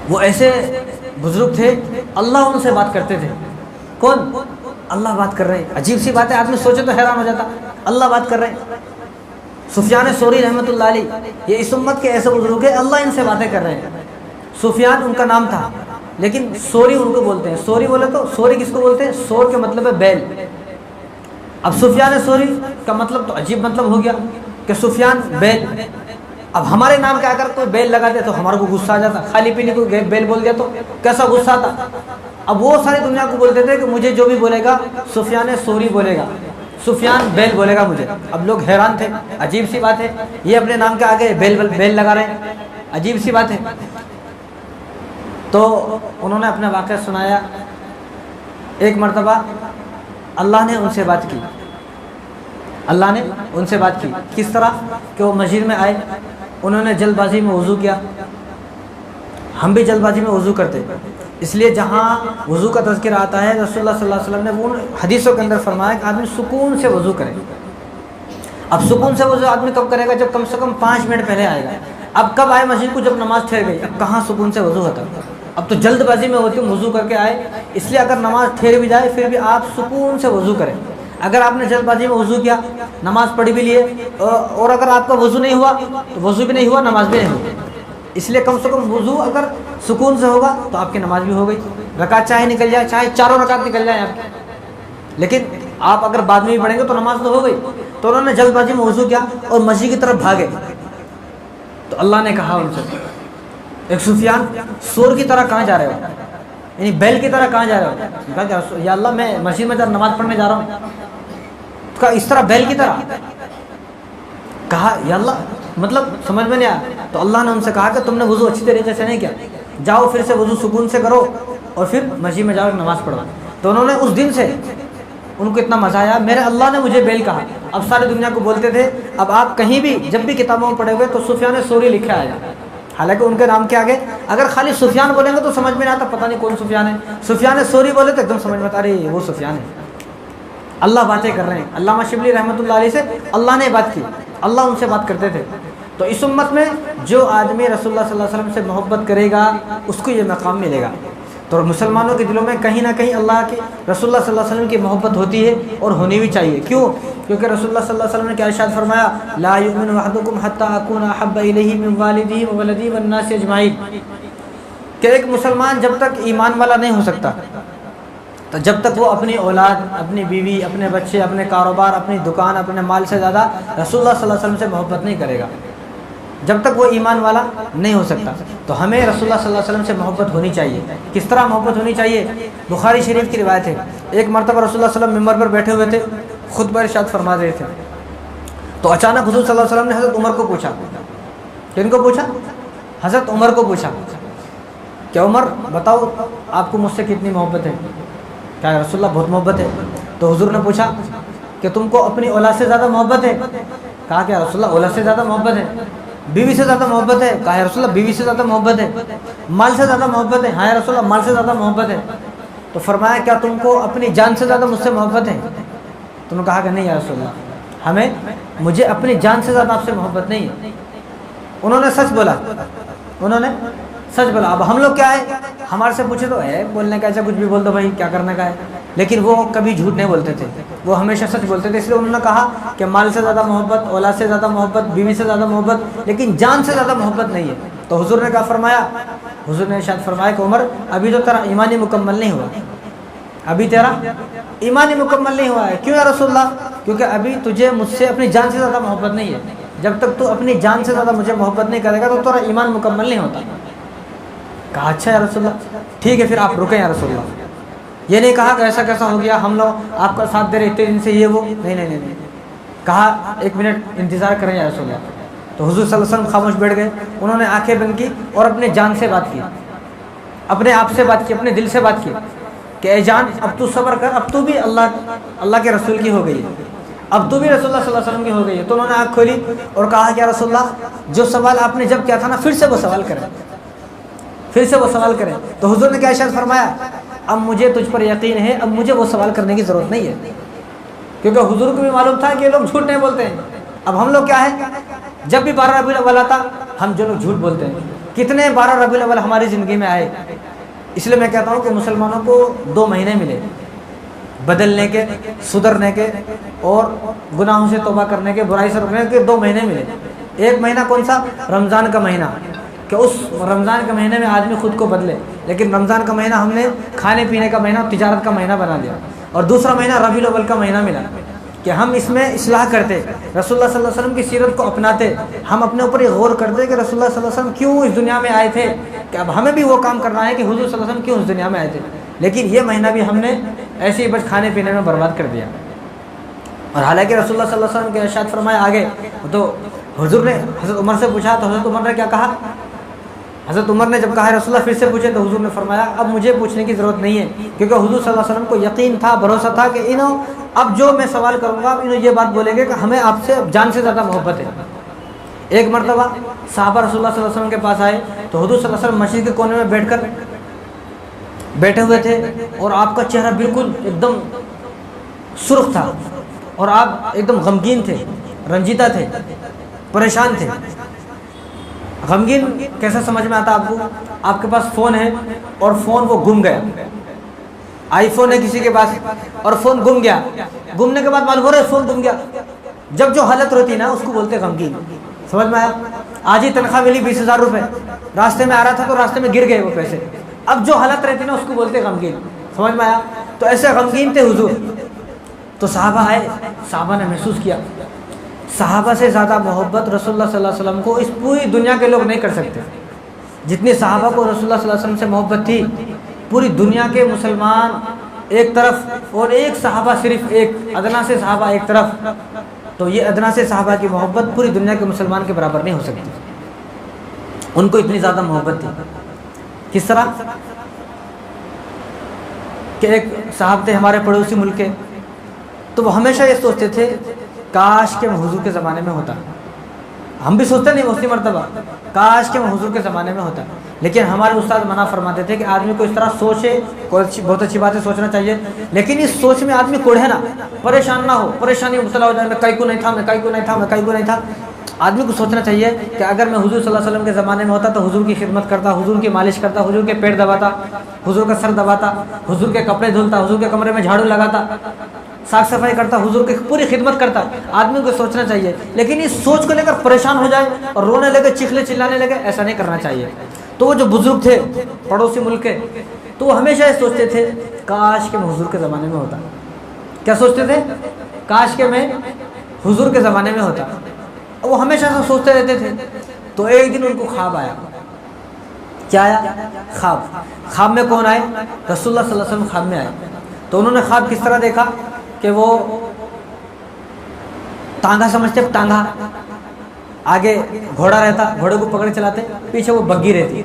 وہ ایسے بزرگ تھے، اللہ ان سے بات کرتے تھے۔ کون؟ اللہ بات کر رہے ہیں، عجیب سی بات ہے، آدمی سوچے تو حیران ہو جاتا، اللہ بات کر رہے ہیں۔ سفیان ثوری رحمۃ اللہ علیہ، یہ اس امت کے ایسے بزرگ ہیں، اللہ ان سے باتیں کر رہے ہیں۔ سفیان ان کا نام تھا، لیکن ثوری ان کو بولتے ہیں۔ ثوری بولے تو ثوری کس کو بولتے ہیں؟ ثور کے مطلب ہے بیل۔ اب سفیان ثوری کا مطلب تو عجیب مطلب ہو گیا کہ سفیان بیل۔ اب ہمارے نام کے اگر کوئی بیل لگا دے تو ہمارے کو غصہ آ جاتا، خالی پینے کو بیل بول دیا تو کیسا غصہ آتا۔ اب وہ ساری دنیا کو بولتے تھے کہ مجھے جو بھی بولے گا سفیان ثوری بولے گا، سفیان بیل بولے گا مجھے۔ اب لوگ حیران تھے، عجیب سی بات ہے، یہ اپنے نام کے آگے بیل لگا رہے ہیں، عجیب سی بات ہے۔ تو انہوں نے اپنا واقعہ سنایا۔ ایک مرتبہ اللہ نے ان سے بات کی، اللہ نے ان سے بات کی، کس طرح کہ وہ مسجد میں آئے، انہوں نے جلد بازی میں وضو کیا، ہم بھی جلد بازی میں وضو کرتے، اس لیے جہاں وضو کا تذکرہ آتا ہے رسول اللہ صلی اللہ علیہ وسلم نے وہ حدیثوں کے اندر فرمایا کہ آدمی سکون سے وضو کرے. اب سکون سے وضو آدمی کب کرے گا؟ جب کم سے کم 5 منٹ پہلے آئے گا. اب کب آئے مسجد کو؟ جب نماز ٹھہر گئی. اب کہاں سکون سے وضو ہوتا ہے؟ اب تو جلد بازی میں ہوتی وضو کر کے آئے. اس لیے اگر نماز ٹھہر بھی جائے پھر بھی آپ سکون سے وضو کریں. اگر آپ نے جلد بازی میں وضو کیا، نماز پڑھی بھی لیے، اور اگر آپ کا وضو نہیں ہوا تو وضو بھی نہیں ہوا، نماز بھی نہیں ہوئی. اس لیے کم سے کم وضو اگر سکون سے ہوگا تو آپ کی نماز بھی ہو گئی. رکعت چاہے نکل جائے، چاہے 4 رکعت نکل جائے آپ کی، لیکن آپ اگر بعد میں بھی پڑھیں گے تو نماز تو ہو گئی. تو انہوں نے جلد بازی میں وضو کیا اور مسجد کی طرف بھاگے. تو اللہ نے کہا ان سے، ایک سفیان سور کی طرح کہاں جا رہے ہو، یعنی بیل کی طرح کہاں جا رہے ہو؟ کہا کہ یا اللہ میں مسجد میں نماز پڑھنے جا رہا ہوں. کہا اس طرح بیل کی طرح؟ کہا یا اللہ مطلب سمجھ میں نہیں آیا. تو اللہ نے ان سے کہا کہ تم نے وضو اچھی طریقے سے نہیں کیا، جاؤ پھر سے وضو سکون سے کرو اور پھر مسجد میں جاؤ نماز پڑھو. تو انہوں نے اس دن سے ان کو اتنا مزہ آیا، میرے اللہ نے مجھے بیل کہا. اب ساری دنیا کو بولتے تھے. اب آپ کہیں بھی جب بھی کتابوں میں پڑھے ہوئے تو سفیان ثوری لکھا آئے گا، حالانکہ ان کے نام کے آگے اگر خالی سفیان بولیں گے تو سمجھ میں نہیں آتا، پتہ نہیں کون سفیان ہے. سفیان ثوری بولے تو ایک دم سمجھ میں آتا، ارے وہ سفیان ہے. اللہ باتیں کر رہے ہیں. علامہ شبلی رحمۃ اللہ علیہ سے اللہ نے بات کی، اللہ ان سے بات کرتے تھے. تو اس امت میں جو آدمی رسول اللہ صلی اللہ علیہ وسلم سے محبت کرے گا اس کو یہ مقام ملے گا. تو مسلمانوں کے دلوں میں کہیں نہ کہیں اللہ کے رسول اللہ صلی اللہ علیہ وسلم کی محبت ہوتی ہے اور ہونی بھی چاہیے. کیوں؟ کیونکہ رسول اللہ صلی اللہ علیہ وسلم نے کیا ارشاد فرمایا، لا یؤمن احدکم حتی اکون احب الیہ من والدہ وولدہ والناس اجمعین، کہ ایک مسلمان جب تک ایمان والا نہیں ہو سکتا تو جب تک وہ اپنی اولاد، اپنی بیوی، اپنے بچے، اپنے کاروبار، اپنی دکان، اپنے مال سے زیادہ رسول اللہ صلی اللہ علیہ وسلم سے محبت نہیں کرے گا، جب تک وہ ایمان والا نہیں ہو سکتا. تو ہمیں رسول اللہ صلی اللہ علیہ وسلم سے محبت ہونی چاہیے. کس طرح محبت ہونی چاہیے؟ بخاری شریف کی روایت ہے، ایک مرتبہ رسول اللہ صلی اللہ علیہ وسلم ممبر پر بیٹھے ہوئے تھے، خطبہ ارشاد فرما رہے تھے. تو اچانک حضور صلی اللہ علیہ وسلم نے حضرت عمر کو پوچھا. کن کو پوچھا؟ حضرت عمر کو پوچھا کہ عمر بتاؤ آپ کو مجھ سے کتنی محبت ہے؟ کیا رسول اللہ بہت محبت ہے. تو حضور نے پوچھا کہ تم کو اپنی اولاد سے زیادہ محبت ہے؟ کہا کہ رسول اللہ اولاد سے زیادہ محبت ہے. بیوی سے زیادہ محبت ہے؟ کہا ہے رسول اللہ بیوی سے زیادہ محبت ہے. مال سے زیادہ محبت ہے؟ ہاں یا رسول اللہ مال سے زیادہ محبت ہے. تو فرمایا کیا تم کو اپنی جان سے زیادہ مجھ سے محبت ہے؟ تم نے کہا کہ نہیں یا رسول اللہ مجھے اپنی جان سے زیادہ آپ سے محبت نہیں ہے. انہوں نے سچ بولا، انہوں نے سچ بولا. اب ہم لوگ کیا ہے، ہمارے سے پوچھے تو ہے بولنے کا، ایسا کچھ بھی بول دو بھائی کیا کرنے کا ہے، لیکن وہ کبھی جھوٹ نہیں بولتے تھے، وہ ہمیشہ سچ بولتے تھے. اس لیے انہوں نے کہا کہ مال سے زیادہ محبت، اولاد سے زیادہ محبت، بیوی سے زیادہ محبت، لیکن جان سے زیادہ محبت نہیں ہے. تو حضور نے کیا فرمایا؟ حضور نے ارشاد فرمایا کہ عمر ابھی تو تیرا ایمان مکمل نہیں ہوا، ابھی تیرا ایمان مکمل نہیں ہوا ہے. کیوں یا رسول اللہ؟ کیونکہ ابھی تجھے مجھ سے اپنی جان سے زیادہ محبت نہیں ہے. جب تک تو اپنی جان سے زیادہ مجھے محبت نہیں کرے گا تو تیرا ایمان مکمل نہیں ہوتا. کہا اچھا یا رسول اللہ ٹھیک ہے پھر آپ رکیں یا رسول اللہ. یہ نہیں کہا کہ ایسا کیسا ہو گیا، ہم لوگ آپ کا ساتھ دے رہے اتنے دن سے، یہ وہ نہیں. کہا ایک منٹ انتظار کریں یا رسول اللہ. تو حضور صلی اللہ علیہ وسلم خاموش بیٹھ گئے. انہوں نے آنکھیں بند کی اور اپنے جان سے بات کی، اپنے آپ سے بات کی، اپنے دل سے بات کی کہ اے جان اب تو صبر کر، اب تو بھی اللہ کے رسول کی ہو گئی ہے، اب تو بھی رسول اللہ صلی اللہ علیہ وسلم کی ہو گئی ہے. تو انہوں نے آنکھ کھولی اور کہا کہ یا رسول اللہ جو سوال آپ نے جب کیا تھا نا پھر سے وہ سوال کریں، پھر سے وہ سوال کریں. تو حضور نے کیا ارشاد فرمایا؟ اب مجھے تجھ پر یقین ہے، اب مجھے وہ سوال کرنے کی ضرورت نہیں ہے، کیونکہ حضور کو بھی معلوم تھا کہ یہ لوگ جھوٹ نہیں بولتے ہیں. اب ہم لوگ کیا ہے، جب بھی 12 ربیع الاول آتا ہم جو لوگ جھوٹ بولتے ہیں. کتنے 12 ربیع الاول ہماری زندگی میں آئے. اس لیے میں کہتا ہوں کہ مسلمانوں کو 2 مہینے ملے بدلنے کے، سدھرنے کے اور گناہوں سے توبہ کرنے کے، برائی سے روکنے کے 2 مہینے ملے. ایک مہینہ کون سا؟ رمضان کا مہینہ، کہ اس رمضان کے مہینے میں آدمی خود کو بدلے. لیکن رمضان کا مہینہ ہم نے کھانے پینے کا مہینہ، تجارت کا مہینہ بنا دیا. اور دوسرا مہینہ ربیع الاول کا مہینہ ملا کہ ہم اس میں اصلاح کرتے، رسول اللہ صلی اللہ علیہ وسلم کی سیرت کو اپناتے، ہم اپنے اوپر یہ غور کرتے کہ رسول اللہ صلی اللہ علیہ وسلم کیوں اس دنیا میں آئے تھے، کہ اب ہمیں بھی وہ کام کرنا ہے کہ حضور صلی اللہ علیہ وسلم کیوں اس دنیا میں آئے تھے. لیکن یہ مہینہ بھی ہم نے ایسے ہی بس کھانے پینے میں برباد کر دیا. اور حالانکہ رسول اللہ صلی اللہ علیہ وسلم کے ارشاد فرمایا آگے. تو حضور نے حضرت عمر سے پوچھا تو حضرت عمر نے کیا کہا؟ حضرت عمر نے جب کہا رسول اللہ پھر سے پوچھے تو حضور نے فرمایا اب مجھے پوچھنے کی ضرورت نہیں ہے، کیونکہ حضور صلی اللہ علیہ وسلم کو یقین تھا، بھروسہ تھا کہ انہوں اب جو میں سوال کروں گا انہوں یہ بات بولیں گے کہ ہمیں آپ سے جان سے زیادہ محبت ہے. ایک مرتبہ صحابہ رسول اللہ صلی اللہ علیہ وسلم کے پاس آئے تو حضور صلی اللہ علیہ وسلم مسجد کے کونے میں بیٹھ کر بیٹھے ہوئے تھے اور آپ کا چہرہ بالکل ایک دم سرخ تھا اور آپ ایک دم غمگین تھے، رنجیدہ تھے، پریشان تھے۔ غمگین کیسا سمجھ میں آتا آپ کو؟ آپ کے پاس فون ہے اور فون وہ گم گیا، آئی فون ہے کسی کے پاس اور فون گم گیا، گمنے کے بعد معلوم ہو رہا ہے فون گم گیا، جب جو حالت ہوتی ہے نا اس کو بولتے غمگین۔ سمجھ میں آیا؟ آج ہی تنخواہ ملی 20,000 روپے، راستے میں آ رہا تھا تو راستے میں گر گئے وہ پیسے، اب جو حالت رہتی نا اس کو بولتے غمگین۔ سمجھ میں آیا؟ تو ایسے غمگین تھے حضور۔ تو صحابہ آئے، صحابہ نے محسوس کیا صحابہ سے زیادہ محبت رسول اللہ صلی اللہ علیہ وسلم کو اس پوری دنیا کے لوگ نہیں کر سکتے، جتنی صحابہ کو رسول اللہ صلی اللہ علیہ وسلم سے محبت تھی۔ پوری دنیا کے مسلمان ایک طرف اور ایک صحابہ صرف ایک، ادنا سے صحابہ ایک طرف، تو یہ ادنا سے صحابہ کی محبت پوری دنیا کے مسلمان کے برابر نہیں ہو سکتی، ان کو اتنی زیادہ محبت تھی۔ کس طرح کہ ایک صاحب تھے ہمارے پڑوسی ملک کے، تو وہ ہمیشہ یہ سوچتے تھے کاش کہ میں حضور کے زمانے میں ہوتا۔ ہم بھی سوچتے نہیں اسی مرتبہ کاش کہ میں حضور کے زمانے میں ہوتا، لیکن ہمارے استاد منع فرماتے تھے کہ آدمی کو اس طرح سوچے، بہت اچھی بات ہے سوچنا چاہیے، لیکن اس سوچ میں آدمی کوڑھے نہ، پریشان نہ ہو، پریشانی مبتلا ہو جائے، میں کئی کو نہیں تھا، میں کئی کو نہیں تھا، میں کئی کو نہیں تھا۔ آدمی کو سوچنا چاہیے کہ اگر میں حضور صلی اللہ علیہ وسلم کے زمانے میں ہوتا تو حضور کی خدمت کرتا، حضور کی مالش کرتا، حضور کے پیٹ دباتا، حضور کا سر دباتا، حضور کے کپڑے دھلتا، حضور کے کمرے میں جھاڑو لگاتا، صاف صفائی کرتا، حضور کی پوری خدمت کرتا۔ آدمی کو سوچنا چاہیے، لیکن اس سوچ کو لے کر پریشان ہو جائے اور رونے لگے، چیخنے چلانے لگے، ایسا نہیں کرنا چاہیے۔ تو وہ جو بزرگ تھے پڑوسی ملک کے، تو وہ ہمیشہ یہ سوچتے تھے کاش کہ میں حضور کے زمانے میں ہوتا۔ کیا سوچتے تھے؟ کاش کہ میں حضور کے زمانے میں ہوتا، وہ ہمیشہ سے سوچتے رہتے تھے۔ تو ایک دن ان کو خواب آیا۔ کیا آیا؟ خواب۔ خواب میں کون آئے؟ رسول اللہ صلی اللہ علیہ وسلم خواب میں آئے۔ تو انہوں نے خواب کس طرح دیکھا کہ وہ ٹانگا سمجھتے، ٹانگا آگے گھوڑا رہتا، گھوڑے کو پکڑ چلاتے، پیچھے وہ بگھی رہتی۔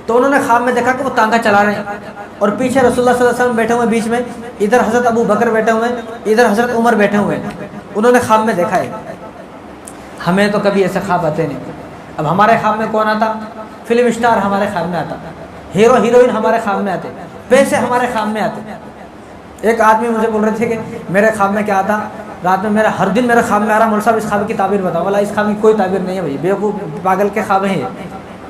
تو انہوں نے خواب میں دیکھا کہ وہ ٹانگا چلا رہے ہیں اور پیچھے رسول اللہ صلی اللہ علیہ وسلم بیٹھے ہوئے، بیچ میں ادھر حضرت ابو بکر بیٹھے ہوئے، ادھر حضرت عمر بیٹھے ہوئے۔ انہوں نے خواب میں دیکھا ہے۔ ہمیں تو کبھی ایسے خواب آتے نہیں۔ اب ہمارے خواب میں کون آتا؟ فلم اسٹار ہمارے خواب میں آتا، ہیرو ہیروئن ہمارے خواب میں آتے، پیسے ہمارے خواب میں آتے۔ ایک آدمی مجھے بول رہے تھے کہ میرے خواب میں کیا آتا، رات میں ہر دن میرے خواب میں آ رہا، مول صاحب اس خواب کی تعبیر بتاؤ۔ بولا اس خواب کی کوئی تعبیر نہیں ہے بھائی، بیوقوف پاگل کے خواب ہیں یہ۔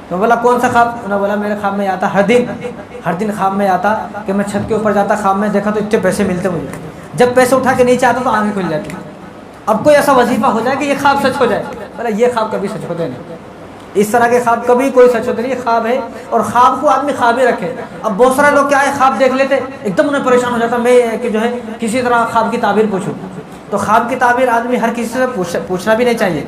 تو بولا کون سا خواب؟ انہوں نے بولا میرے خواب میں آتا، ہر دن خواب میں آتا کہ میں چھت کے اوپر جاتا، خواب میں دیکھا تو اتنے پیسے ملتے مجھے، جب پیسے اٹھا کے نیچے آتا تو آنکھیں کھل جاتی۔ اب کوئی ایسا وظیفہ ہو جائے کہ یہ خواب سچ ہو جائے۔ بولا یہ خواب کبھی سچ ہوتے نہیں، اس طرح کے خواب کبھی کوئی سچ ہوتے نہیں، خواب ہے اور خواب کو آدمی خواب ہی رکھے۔ اب بہت سارے لوگ کیا ہے خواب دیکھ لیتے، ایک دم انہیں پریشان ہو جاتا میں کہ جو ہے کسی طرح خواب کی تعبیر پوچھوں۔ تو خواب کی تعبیر آدمی ہر کسی سے پوچھنا بھی نہیں چاہیے،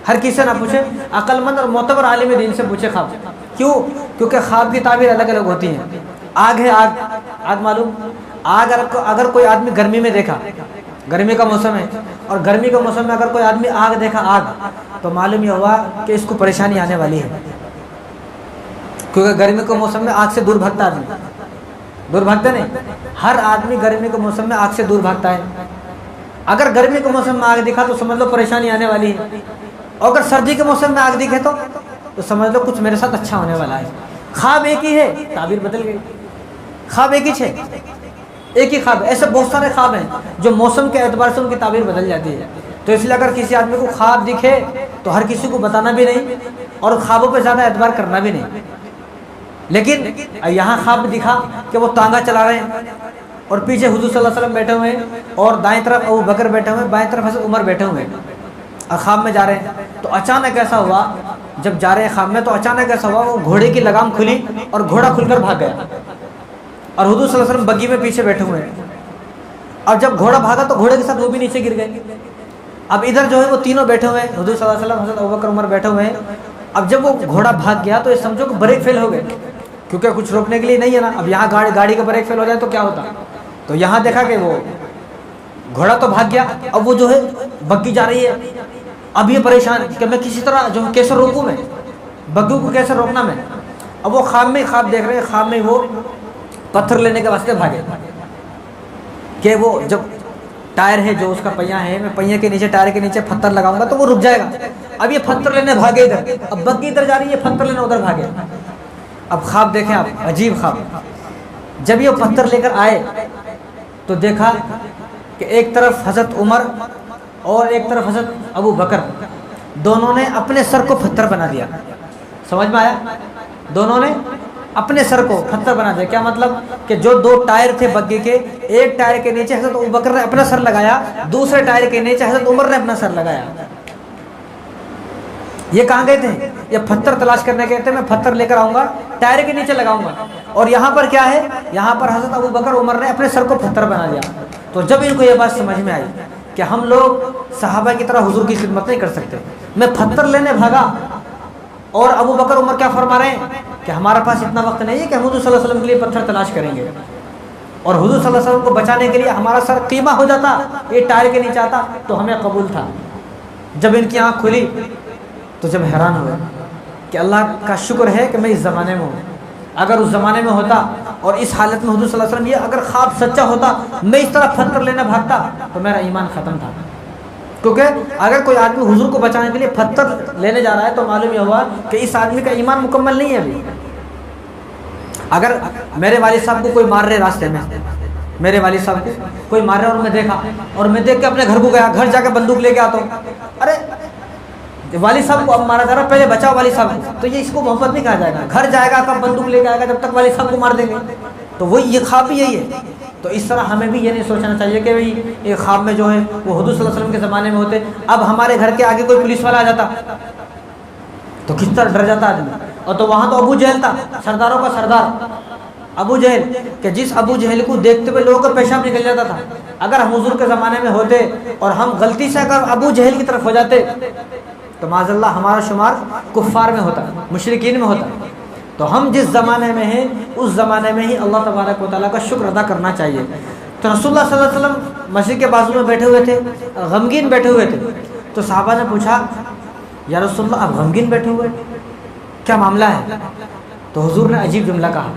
ہر کسی سے نہ پوچھے، عقل مند اور معتبر عالم دین سے پوچھے خواب۔ کیوں؟ کیونکہ خواب کی تعبیر الگ الگ ہوتی ہیں۔ آگ ہے، آگ معلوم، آگ اگر کوئی آدمی گرمی میں دیکھا، گرمی کا موسم ہے اور گرمی کے موسم میں اگر کوئی آدمی آگ دیکھا، آگ، تو معلوم یہ ہوا کہ اس کو پریشانی آنے والی ہے، کیونکہ گرمی کے موسم میں آگ سے دور بھاگتا آدمی، دور بھاگتا نہیں، ہر آدمی گرمی کے موسم میں آگ سے دور بھاگتا ہے۔ اگر گرمی کے موسم میں آگ دکھا تو سمجھ لو پریشانی آنے والی ہے، اور اگر سردی کے موسم میں آگ دکھے تو سمجھ لو کچھ میرے ساتھ اچھا ہونے والا ہے۔ خواب ایک ہی ہے، تعبیر بدل گئی، خواب ایک ہی ہے، ایک ہی خواب۔ ایسے بہت سارے خواب ہیں جو موسم کے اعتبار سے ان کی تعبیر بدل جاتی ہے۔ تو اس لیے اگر کسی آدمی کو خواب دکھے تو ہر کسی کو بتانا بھی نہیں اور خوابوں پہ زیادہ اعتبار کرنا بھی نہیں۔ لیکن یہاں خواب دکھا کہ وہ ٹانگا چلا رہے ہیں اور پیچھے حضور صلی اللہ علیہ وسلم بیٹھے ہوئے ہیں اور دائیں طرف ابو بکر بیٹھے ہوئے ہیں، بائیں طرف حضرت عمر بیٹھے ہوئے ہیں اور خواب میں جا رہے ہیں۔ تو اچانک ایسا ہوا، جب جا رہے ہیں خواب میں تو اچانک ایسا ہوا وہ گھوڑے کی لگام کھلی اور گھوڑا کھل کر بھاگ گیا اور حضور صلی اللہ علیہ وسلم بگھی میں پیچھے بیٹھے ہوئے ہیں۔ اور جب گھوڑا بھاگا تو گھوڑے کے ساتھ وہ بھی نیچے گر گئے۔ اب ادھر جو ہے وہ تینوں بیٹھے ہوئے ہیں، حضور صلی اللہ علیہ وسلم، حضرت ابوبکر، عمر بیٹھے ہوئے ہیں۔ اب جب وہ گھوڑا بھاگ گیا تو یہ سمجھو کہ بریک فیل ہو گئے، کیونکہ کچھ روکنے کے لیے نہیں ہے نا۔ اب یہاں گاڑی کا بریک فیل ہو جائے تو کیا ہوتا؟ تو یہاں دیکھا کہ وہ گھوڑا تو بھاگ گیا، اب وہ جو ہے بگھی جا رہی ہے۔ اب یہ پریشان کہ میں کسی طرح جو کیسے روکوں، میں بگھی کو کیسے روکنا میں۔ اب وہ خواب میں خواب دیکھ رہے ہیں، خواب میں وہ پتھر لینے کے واسطے بھاگے کہ وہ جب ٹائر ہے جو اس کا پہیہ ہے، میں پہیے کے نیچے، ٹائر کے نیچے پتھر لگاؤں گا تو وہ رک جائے گا۔ اب یہ پتھر لینے بھاگے ادھر، اب بگھی ادھر جا رہی ہے، پتھر لینے ادھر بھاگے۔ اب خواب دیکھیں آپ، عجیب خواب۔ جب یہ پتھر لے کر آئے تو دیکھا کہ ایک طرف حضرت عمر اور ایک طرف حضرت ابو بکر، دونوں نے اپنے سر کو پتھر بنا دیا. سمجھ میں آیا؟ دونوں نے اپنے سر کو پتھر بنا دیا. کیا مطلب؟ کہ جو دو ٹائر تھے بگی کے، ایک ٹائر کے نیچے حضرت ابو بکر نے اپنا سر لگایا، دوسرے ٹائر کے نیچے حضرت عمر نے اپنا سر لگایا. یہ کہاں گئے تھے؟ یہ پتھر تلاش کرنے گئے تھے. میں پتھر لے کر آؤں گا، ٹائر کے نیچے لگاؤں گا. اور یہاں پر کیا ہے؟ یہاں پر حضرت ابو بکر عمر نے اپنے سر کو پتھر بنا دیا. تو جب ان کو یہ بات سمجھ میں آئی کہ ہم لوگ صحابہ کی طرح حضور کی خدمت نہیں کر سکتے، میں پتھر لینے بھاگا. اور ابو بکر عمر کیا فرما رہے ہیں کہ ہمارا پاس اتنا وقت نہیں ہے کہ ہم حضور صلی اللہ علیہ وسلم کے لیے پتھر تلاش کریں گے. اور حضور صلی اللہ علیہ وسلم کو بچانے کے لیے ہمارا سر قیمہ ہو جاتا، یہ ٹائر کے نیچے آتا تو ہمیں قبول تھا. جب ان کی آنکھ کھلی تو جب حیران ہوئے کہ اللہ کا شکر ہے کہ میں اس زمانے میں ہوں. اگر اس زمانے میں ہوتا اور اس حالت میں حضور صلی اللہ علیہ وسلم یہ اگر خواب سچا ہوتا، میں اس طرح پتھر لینے بھاگتا تو میرا ایمان ختم تھا. کیونکہ اگر کوئی آدمی حضور کو بچانے کے لیے پتھر لینے جا رہا ہے تو معلوم یہ ہوا کہ اس آدمی کا ایمان مکمل نہیں ہے ابھی. اگر میرے والد صاحب کو کوئی مار رہے راستے میں، میرے والد صاحب کو کوئی مار رہا ہے اور میں دیکھا اور میں دیکھ کے اپنے گھر کو گیا، گھر جا کے بندوق لے کے آتا ہوں، ارے والد صاحب کو اب مارا جا رہا، پہلے بچاؤ والد صاحب کو، تو یہ اس کو محبت نہیں کہا جائے گا. گھر جائے گا کب بندوق لے کے آئے گا جب تک والد صاحب کو مار دیں گے. تو وہی یہ خواب بھی یہی ہے. تو اس طرح ہمیں بھی یہ نہیں سوچنا چاہیے کہ بھئی یہ خواب میں جو ہے وہ حضور صلی اللہ علیہ وسلم کے زمانے میں ہوتے، اب ہمارے گھر کے آگے کوئی پولیس والا آ جاتا تو کس طرح ڈر جاتا آدمی. اور تو وہاں تو ابو جہل تھا، سرداروں کا سردار ابو جہل، کہ جس ابو جہل کو دیکھتے ہوئے لوگوں کا پیشاب نکل جاتا تھا. اگر ہم حضور کے زمانے میں ہوتے اور ہم غلطی سے اگر ابو جہل کی طرف ہو جاتے تو معاذ اللہ ہمارا شمار کفار میں ہوتا، مشرکین میں ہوتا. تو ہم جس زمانے میں ہیں اس زمانے میں ہی اللہ تبارک و تعالیٰ کا شکر ادا کرنا چاہیے. تو رسول اللہ صلی اللہ علیہ وسلم مسجد کے بازو میں بیٹھے ہوئے تھے، غمگین بیٹھے ہوئے تھے. تو صحابہ نے پوچھا یا رسول اللہ آپ غمگین بیٹھے ہوئے، کیا معاملہ ہے؟ تو حضور نے عجیب جملہ کہا.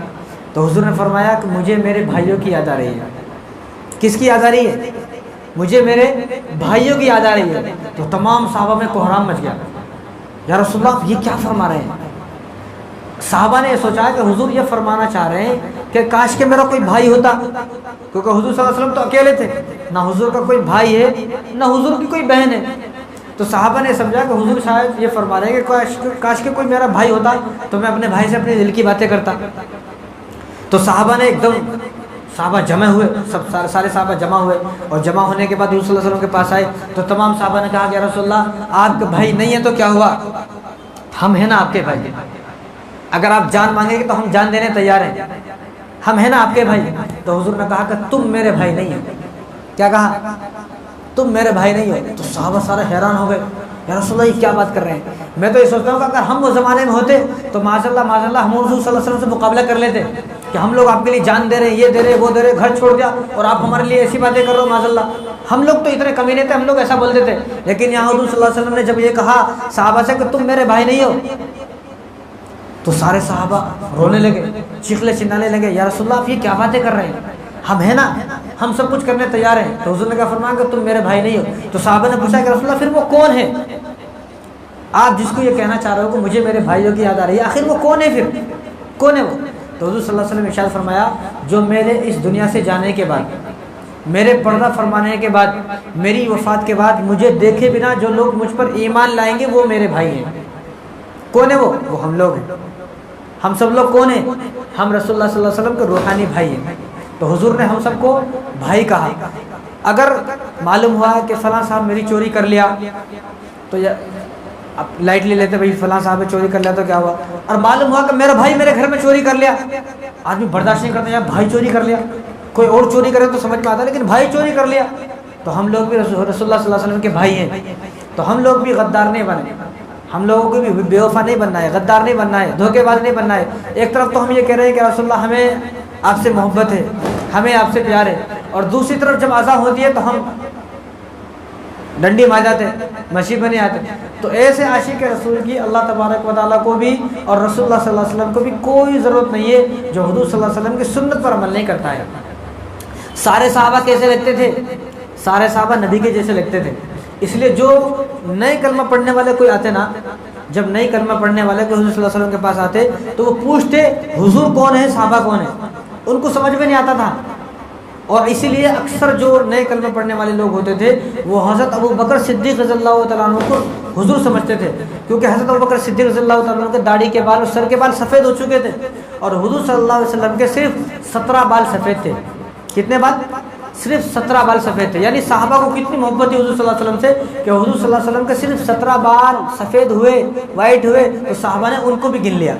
تو حضور نے فرمایا کہ مجھے میرے بھائیوں کی یاد آ رہی ہے. کس کی یاد آ رہی ہے؟ مجھے میرے بھائیوں کی یاد آ رہی ہے. تو تمام صحابہ میں کوہرام مچ گیا. یا رسول اللہ آپ یہ کیا فرما رہے ہیں؟ صحابہ نے یہ سوچا کہ حضور یہ فرمانا چاہ رہے ہیں کہ کاش کہ میرا کوئی بھائی ہوتا، کیونکہ حضور صلی اللہ علیہ وسلم تو اکیلے تھے، نہ حضور کا کوئی بھائی ہے نہ حضور کی کوئی بہن ہے. تو صحابہ نے سمجھا کہ حضور شاید یہ فرما رہے ہیں کہ کاش کہ کوئی میرا بھائی ہوتا تو میں اپنے بھائی سے اپنے دل کی باتیں کرتا. تو صحابہ نے ایک دم صحابہ جمع ہوئے، سارے صحابہ جمع ہوئے اور جمع ہونے کے بعد حضور صلی اللہ علیہ وسلم کے پاس آئے. تو تمام صحابہ نے کہا کہ یا رسول اللہ آپ کے بھائی نہیں ہیں تو کیا ہوا، ہم ہیں نا آپ کے بھائی، اگر آپ جان مانگیں گے تو ہم جان دینے تیار ہیں، ہم ہیں نا آپ کے بھائی. تو حضور نے کہا کہ تم میرے بھائی نہیں ہو. کیا کہا؟ تم میرے بھائی نہیں ہو. تو صحابہ سارے حیران ہو گئے، یا رسول اللہ یہ کیا بات کر رہے ہیں؟ میں تو یہ سوچتا ہوں کہ اگر ہم وہ زمانے میں ہوتے تو معاذ اللہ ہم حضور صلی اللہ علیہ وسلم سے مقابلہ کر لیتے کہ ہم لوگ آپ کے لیے جان دے رہے ہیں، یہ دے رہے وہ دے رہے، گھر چھوڑ دیا اور آپ ہمارے لیے ایسی باتیں کر رہے ہو. معاذ اللہ ہم لوگ تو اتنے کمینے تھے، ہم لوگ ایسا بولتے تھے. لیکن یہاں حضور صلی اللہ علیہ وسلم نے جب یہ کہا صحابہ سے کہ تم میرے بھائی نہیں ہو تو سارے صحابہ رونے لگے، چیخلے چلانے لگے، یا رسول اللہ آپ یہ کیا باتیں کر رہے ہیں، ہم ہیں نا، ہم سب کچھ کرنے تیار ہیں. تو حضور نے کہا فرمایا کہ تم میرے بھائی نہیں ہو. تو صحابہ نے پوچھا کہ رسول اللہ پھر وہ کون ہے آپ جس کو یہ کہنا چاہ رہے ہو کہ مجھے میرے بھائیوں کی یاد آ رہی ہے، آخر وہ کون ہے، پھر کون ہے وہ؟ تو حضور صلی اللہ علیہ وسلم نے ارشاد فرمایا جو میرے اس دنیا سے جانے کے بعد، میرے پردہ فرمانے کے بعد، میری وفات کے بعد مجھے دیکھے بنا جو لوگ مجھ پر ایمان لائیں گے وہ میرے بھائی ہیں. کون ہے وہ ہم لوگ ہیں. ہم سب لوگ کون ہیں؟ ہم رسول اللہ صلی اللہ علیہ وسلم کے روحانی بھائی ہیں. تو حضور نے ہم سب کو بھائی کہا. اگر معلوم ہوا کہ فلاں صاحب میری چوری کر لیا تو اب لائٹ لے لیتے، بھائی فلاں صاحب نے چوری کر لیا تو کیا ہوا. اور معلوم ہوا کہ میرا بھائی میرے گھر میں چوری کر لیا، آدمی برداشت نہیں کرتا، یا بھائی چوری کر لیا، کوئی اور چوری کرے تو سمجھ میں آتا ہے، لیکن بھائی چوری کر لیا تو ہم لوگ بھی رسول اللہ صلی اللہ علیہ وسلم کے بھائی ہیں. تو ہم لوگ بھی غدار نہیں بنے، ہم لوگوں کو بھی بے وفا نہیں بننا ہے، غدار نہیں بننا ہے، دھوکے باز نہیں بننا ہے. ایک طرف تو ہم یہ کہہ رہے ہیں کہ رسول اللہ ہمیں آپ سے محبت ہے، ہمیں آپ سے پیار ہے، اور دوسری طرف جب اذان ہوتی ہے تو ہم ڈنڈی مار جاتے، مسجد میں نہیں آتے. تو ایسے عاشق رسول کی اللہ تبارک و تعالیٰ کو بھی اور رسول اللہ صلی اللہ علیہ وسلم کو بھی کوئی ضرورت نہیں ہے جو حضور صلی اللہ علیہ وسلم کی سنت پر عمل نہیں کرتا ہے. سارے صحابہ کیسے لگتے تھے؟ سارے صحابہ نبی کے جیسے لگتے تھے. اس لیے جو نئے کلمہ پڑھنے والے کوئی آتے نا، جب نئی کلمہ پڑھنے والے کوئی حضور صلی اللہ علیہ وسلم کے پاس آتے تو وہ پوچھتے حضور کون ہے، صحابہ کون ہے. ان کو سمجھ میں نہیں آتا تھا، اور اسی لیے اکثر جو نئے کلمہ پڑھنے والے لوگ ہوتے تھے وہ حضرت ابو بکر صدیق رضی اللہ تعالیٰ عنہ کو حضور سمجھتے تھے، کیونکہ حضرت ابو بکر صدیق رضی اللہ تعالیٰ عنہ کے داڑھی کے بال اور سر کے بال سفید ہو چکے تھے، اور حضور صلی اللہ علیہ وسلم کے صرف 17 بال سفید تھے۔ کتنے بال؟ صرف 17 بال سفید تھے۔ یعنی صحابہ کو کتنی محبت تھی حضور صلی اللہ علیہ وسلم سے کہ حضور صلی اللہ علیہ وسلم کے صرف 17 بال سفید ہوئے، وائٹ ہوئے، تو صحابہ نے ان کو بھی گن لیا،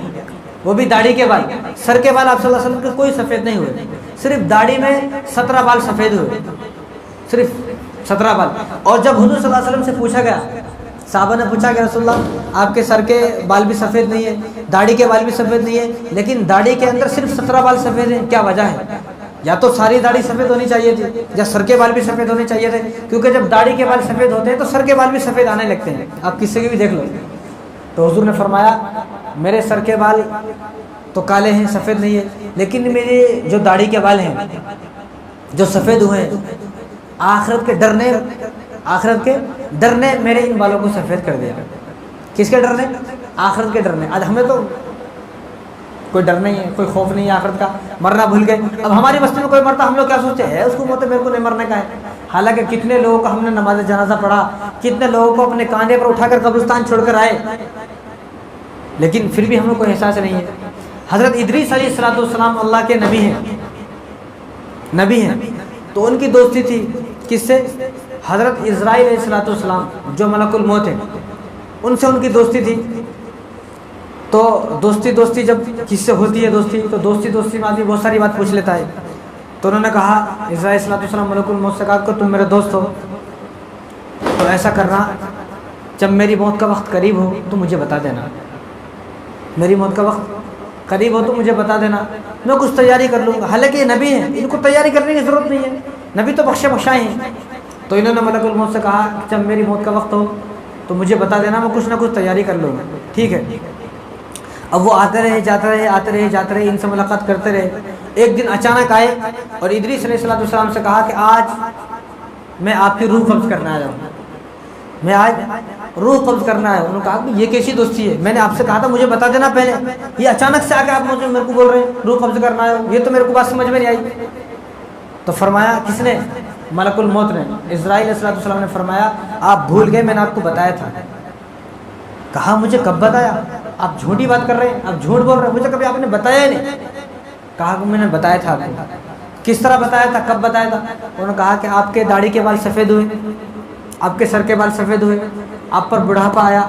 وہ بھی داڑھی کے بال۔ سر کے بال آپ صلی اللہ علیہ وسلم کے کوئی سفید نہیں ہوئے، صرف داڑھی میں 17 بال سفید ہوئے، صرف 17 بال۔ اور جب حضور صلی اللہ علیہ وسلم سے پوچھا گیا، صحابہ نے پوچھا کہ رسول اللہ آپ کے سر کے بال بھی سفید نہیں ہے، داڑھی کے بال بھی سفید نہیں ہے، لیکن داڑھی کے اندر صرف 17 بال سفید ہیں، کیا وجہ ہے؟ یا تو ساری داڑھی سفید ہونی چاہیے تھی، یا سر کے بال بھی سفید ہونے چاہیے تھے، کیونکہ جب داڑھی کے بال سفید ہوتے ہیں تو سر کے بال بھی سفید آنے لگتے ہیں، آپ کسی کے بھی دیکھ لو۔ تو حضور نے فرمایا میرے سر کے بال تو کالے ہیں، سفید نہیں ہے، لیکن میرے جو داڑھی کے بال ہیں جو سفید ہوئے ہیں، آخرت کے ڈر نے میرے ان بالوں کو سفید کر دیا۔ کس کے ڈر نے؟ آخرت کے ڈر نے۔ آج ہمیں تو کوئی ڈر نہیں ہے، کوئی خوف نہیں ہے آخرت کا، مرنا بھول گئے۔ اب ہماری بستی میں کوئی مرتا ہم لوگ کیا سوچتے ہیں؟ اس کو موت ہے، میرے کو نہیں مرنے کا ہے۔ حالانکہ کتنے لوگوں کو ہم نے نماز جنازہ پڑھا، کتنے لوگوں کو اپنے کاندھے پر اٹھا کر قبرستان چھوڑ کر آئے، لیکن پھر بھی ہم لوگ کو احساس نہیں ہے۔ حضرت ادریس علیہ السلام اللہ کے نبی ہیں، تو ان کی دوستی تھی کس سے؟ حضرت عزرائیل علیہ السلام جو ملک الموت ہیں، ان سے ان کی دوستی تھی۔ تو دوستی جب کس سے ہوتی ہے دوستی، تو دوستی میں آدمی بہت ساری بات پوچھ لیتا ہے۔ تو انہوں نے کہا، عزرائیل علیہ السلام ملک الموت سے کہا کہ تم میرے دوست ہو، تو ایسا کرنا جب میری موت کا وقت قریب ہو تو مجھے بتا دینا، میری موت کا وقت قریب ہو تو مجھے بتا دینا، میں کچھ تیاری کر لوں گا۔ حالانکہ یہ نبی ہیں، ان کو تیاری کرنے کی ضرورت نہیں ہے، نبی تو بخشے بخشائے ہیں۔ تو انہوں نے ملک الموت سے کہا کہ جب میری موت کا وقت ہو تو مجھے بتا دینا، میں کچھ نہ کچھ تیاری کر لوں گا، ٹھیک ہے۔ اب وہ آتے رہے جاتے رہے، ان سے ملاقات کرتے رہے۔ ایک دن اچانک آئے اور ادریس علیہ السلام سے کہا کہ آج میں آپ کی روح قبض کرنا آیا ہوں، میں آج روح قبض کرنا ہے۔ انہوں نے کہا کہ یہ کیسی دوستی ہے؟ میں نے آپ سے کہا تھا مجھے بتا دینا پہلے، یہ اچانک سے آ کے آپ میرے کو بول رہے ہیں روح قبض کرنا ہے، یہ تو میرے کو بات سمجھ میں نہیں آئی۔ تو فرمایا کس نے؟ ملک الموت نے۔ عزرائیل علیہ السلام نے فرمایا آپ بھول گئے، میں نے آپ کو بتایا تھا۔ کہا مجھے کب بتایا؟ آپ جھوٹی بات کر رہے ہیں، آپ جھوٹ بول رہے ہیں، مجھے کبھی آپ نے بتایا ہی نہیں۔ کہا کہ میں نے بتایا تھا آپ کو۔ کس طرح بتایا تھا؟ کب بتایا تھا؟ انہوں نے کہا کہ آپ کے داڑھی کے بال سفید ہوئے، آپ کے سر کے بال سفید ہوئے، آپ پر بڑھاپا آیا،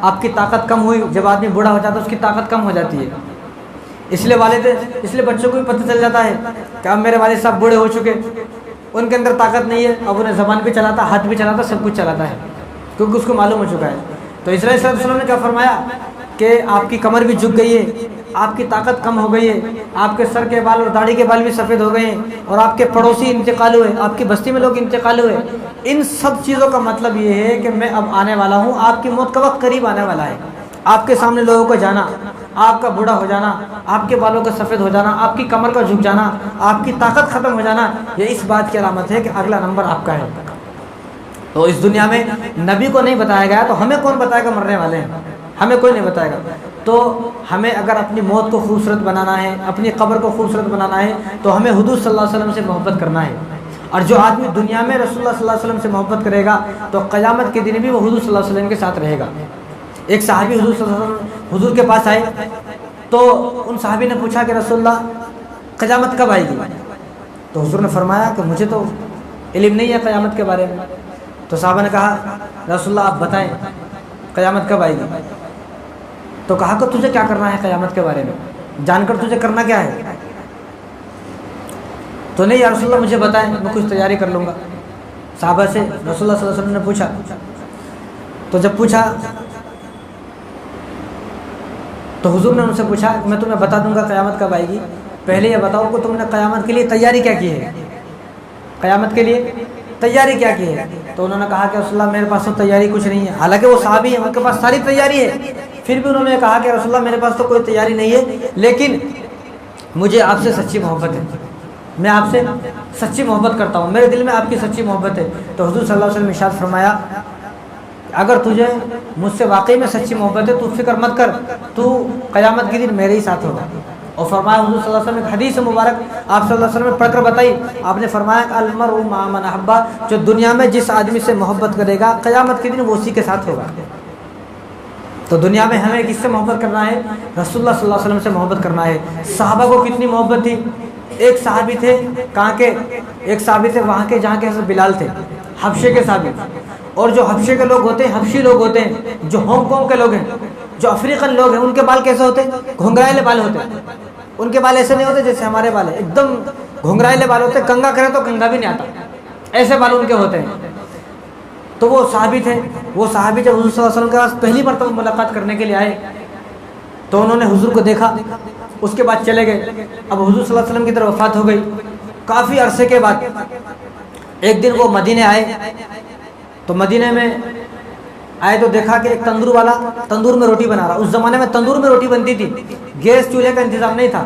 آپ کی طاقت کم ہوئی۔ جب آدمی بوڑھا ہو جاتا ہے اس کی طاقت کم ہو جاتی ہے، اس لیے بچوں کو بھی پتہ چل جاتا ہے کہ اب میرے والد صاحب بوڑھے ہو چکے، ان کے اندر طاقت نہیں ہے، اب انہیں زبان بھی چلاتا، ہاتھ بھی چلاتا، سب کچھ چلاتا ہے، کیونکہ اس کو معلوم ہو چکا ہے۔ تو عزرائیل علیہ السلام نے کیا فرمایا کہ آپ کی کمر بھی جھک گئی ہے، آپ کی طاقت کم ہو گئی ہے، آپ کے سر کے بال اور داڑھی کے بال بھی سفید ہو گئے ہیں، اور آپ کے پڑوسی انتقال ہوئے، آپ کی بستی میں لوگ انتقال ہوئے۔ ان سب چیزوں کا مطلب یہ ہے کہ میں اب آنے والا ہوں، آپ کی موت کا وقت قریب آنے والا ہے۔ آپ کے سامنے لوگوں کو جانا، آپ کا بوڑھا ہو جانا، آپ کے بالوں کا سفید ہو جانا، آپ کی کمر کا جھک جانا، آپ کی طاقت ختم ہو جانا، یہ اس بات کی علامت ہے کہ اگلا نمبر آپ کا ہے۔ تو اس دنیا میں نبی کو نہیں بتایا گیا تو ہمیں کون بتائے گا مرنے والے ہیں؟ ہمیں کوئی نہیں بتائے گا۔ تو ہمیں اگر اپنی موت کو خوبصورت بنانا ہے، اپنی قبر کو خوبصورت بنانا ہے، تو ہمیں حضور صلی اللہ علیہ وسلم سے محبت کرنا ہے۔ اور جو آدمی دنیا میں رسول اللہ صلی اللہ علیہ وسلم سے محبت کرے گا تو قیامت کے دن بھی وہ حضور صلی اللہ علیہ وسلم کے ساتھ رہے گا۔ ایک صحابی حضور صلی اللہ علیہ وسلم حضور کے پاس آئے تو ان صحابی نے پوچھا کہ رسول اللہ قیامت کب آئے گی؟ تو حضور نے فرمایا کہ مجھے تو علم نہیں ہے قیامت کے بارے میں۔ تو صحابہ نے کہا رسول اللہ آپ بتائیں قیامت کب آئے گی؟ تو کہا کہ تجھے کیا کرنا ہے قیامت کے بارے میں، جان کر تجھے کرنا کیا ہے؟ تو نہیں یا رسول اللہ مجھے بتائیں، میں کچھ تیاری کر لوں گا۔ صحابہ سے رسول اللہ صلی اللہ علیہ وسلم نے پوچھا، تو جب پوچھا تو حضور نے ان سے پوچھا کہ میں تمہیں بتا دوں گا قیامت کب آئے گی، پہلے یہ بتاؤ کہ تم نے قیامت کے لیے تیاری کیا کی ہے، قیامت کے لیے تیاری کیا کی ہے؟ تو انہوں نے کہا کہ رسول اللہ میرے پاس تو تیاری کچھ نہیں ہے۔ حالانکہ وہ صحابی ہیں، ان کے پاس ساری تیاری ہے، پھر بھی انہوں نے کہا کہ رسول اللہ میرے پاس تو کوئی تیاری نہیں ہے، لیکن مجھے آپ سے سچی محبت ہے، میں آپ سے سچی محبت کرتا ہوں، میرے دل میں آپ کی سچی محبت ہے۔ تو حضور صلی اللہ علیہ وسلم نے ارشاد فرمایا اگر تجھے مجھ سے واقعی میں سچی محبت ہے تو فکر مت کر، تو قیامت کے دن میرے ہی ساتھ ہوگا، اور فرمایا حضور صلی اللہ علیہ وسلم ایک حدیث مبارک آپ صلی اللہ علیہ وسلم نے پڑھ کر بتائی، آپ نے فرمایا کہ المرء مع من احب، جو دنیا میں جس آدمی سے محبت کرے گا قیامت کے دن وہ اسی کے ساتھ ہوگا۔ تو دنیا میں ہمیں کس سے محبت کرنا ہے؟ رسول اللہ صلی اللہ علیہ وسلم سے محبت کرنا ہے۔ صحابہ کو کتنی محبت تھی، ایک صحابی تھے کہاں کے، ایک صحابی تھے وہاں کے جہاں کے حضرت بلال تھے، حبشے کے صحابی، اور جو حبشے کے لوگ ہوتے ہیں، حبشی لوگ ہوتے ہیں، جو ہانگ کانگ کے لوگ ہیں، جو افریقن لوگ ہیں، ان کے بال کیسے ہوتے ہیں؟ گھنگرائلے بال ہوتے ہیں، ان کے بال ایسے نہیں ہوتے جیسے ہمارے بال ہیں، ایک دم گھنگرائلے بال ہوتے ہیں، کنگا کریں تو کنگا بھی نہیں آتا، ایسے بال ان کے ہوتے ہیں۔ تو وہ صحابی تھے، وہ صحابی جب حضور صلی اللہ علیہ وسلم کے پاس پہلی مرتبہ ملاقات کرنے کے لیے آئے تو انہوں نے حضور کو دیکھا، اس کے بعد چلے گئے۔ اب حضور صلی اللہ علیہ وسلم کی طرف وفات ہو گئی، کافی عرصے کے بعد ایک دن وہ مدینے آئے، تو مدینے میں آئے تو دیکھا کہ ایک تندور والا تندور میں روٹی بنا رہا۔ اس زمانے میں تندور میں روٹی بنتی تھی، گیس چولہے کا انتظام نہیں تھا،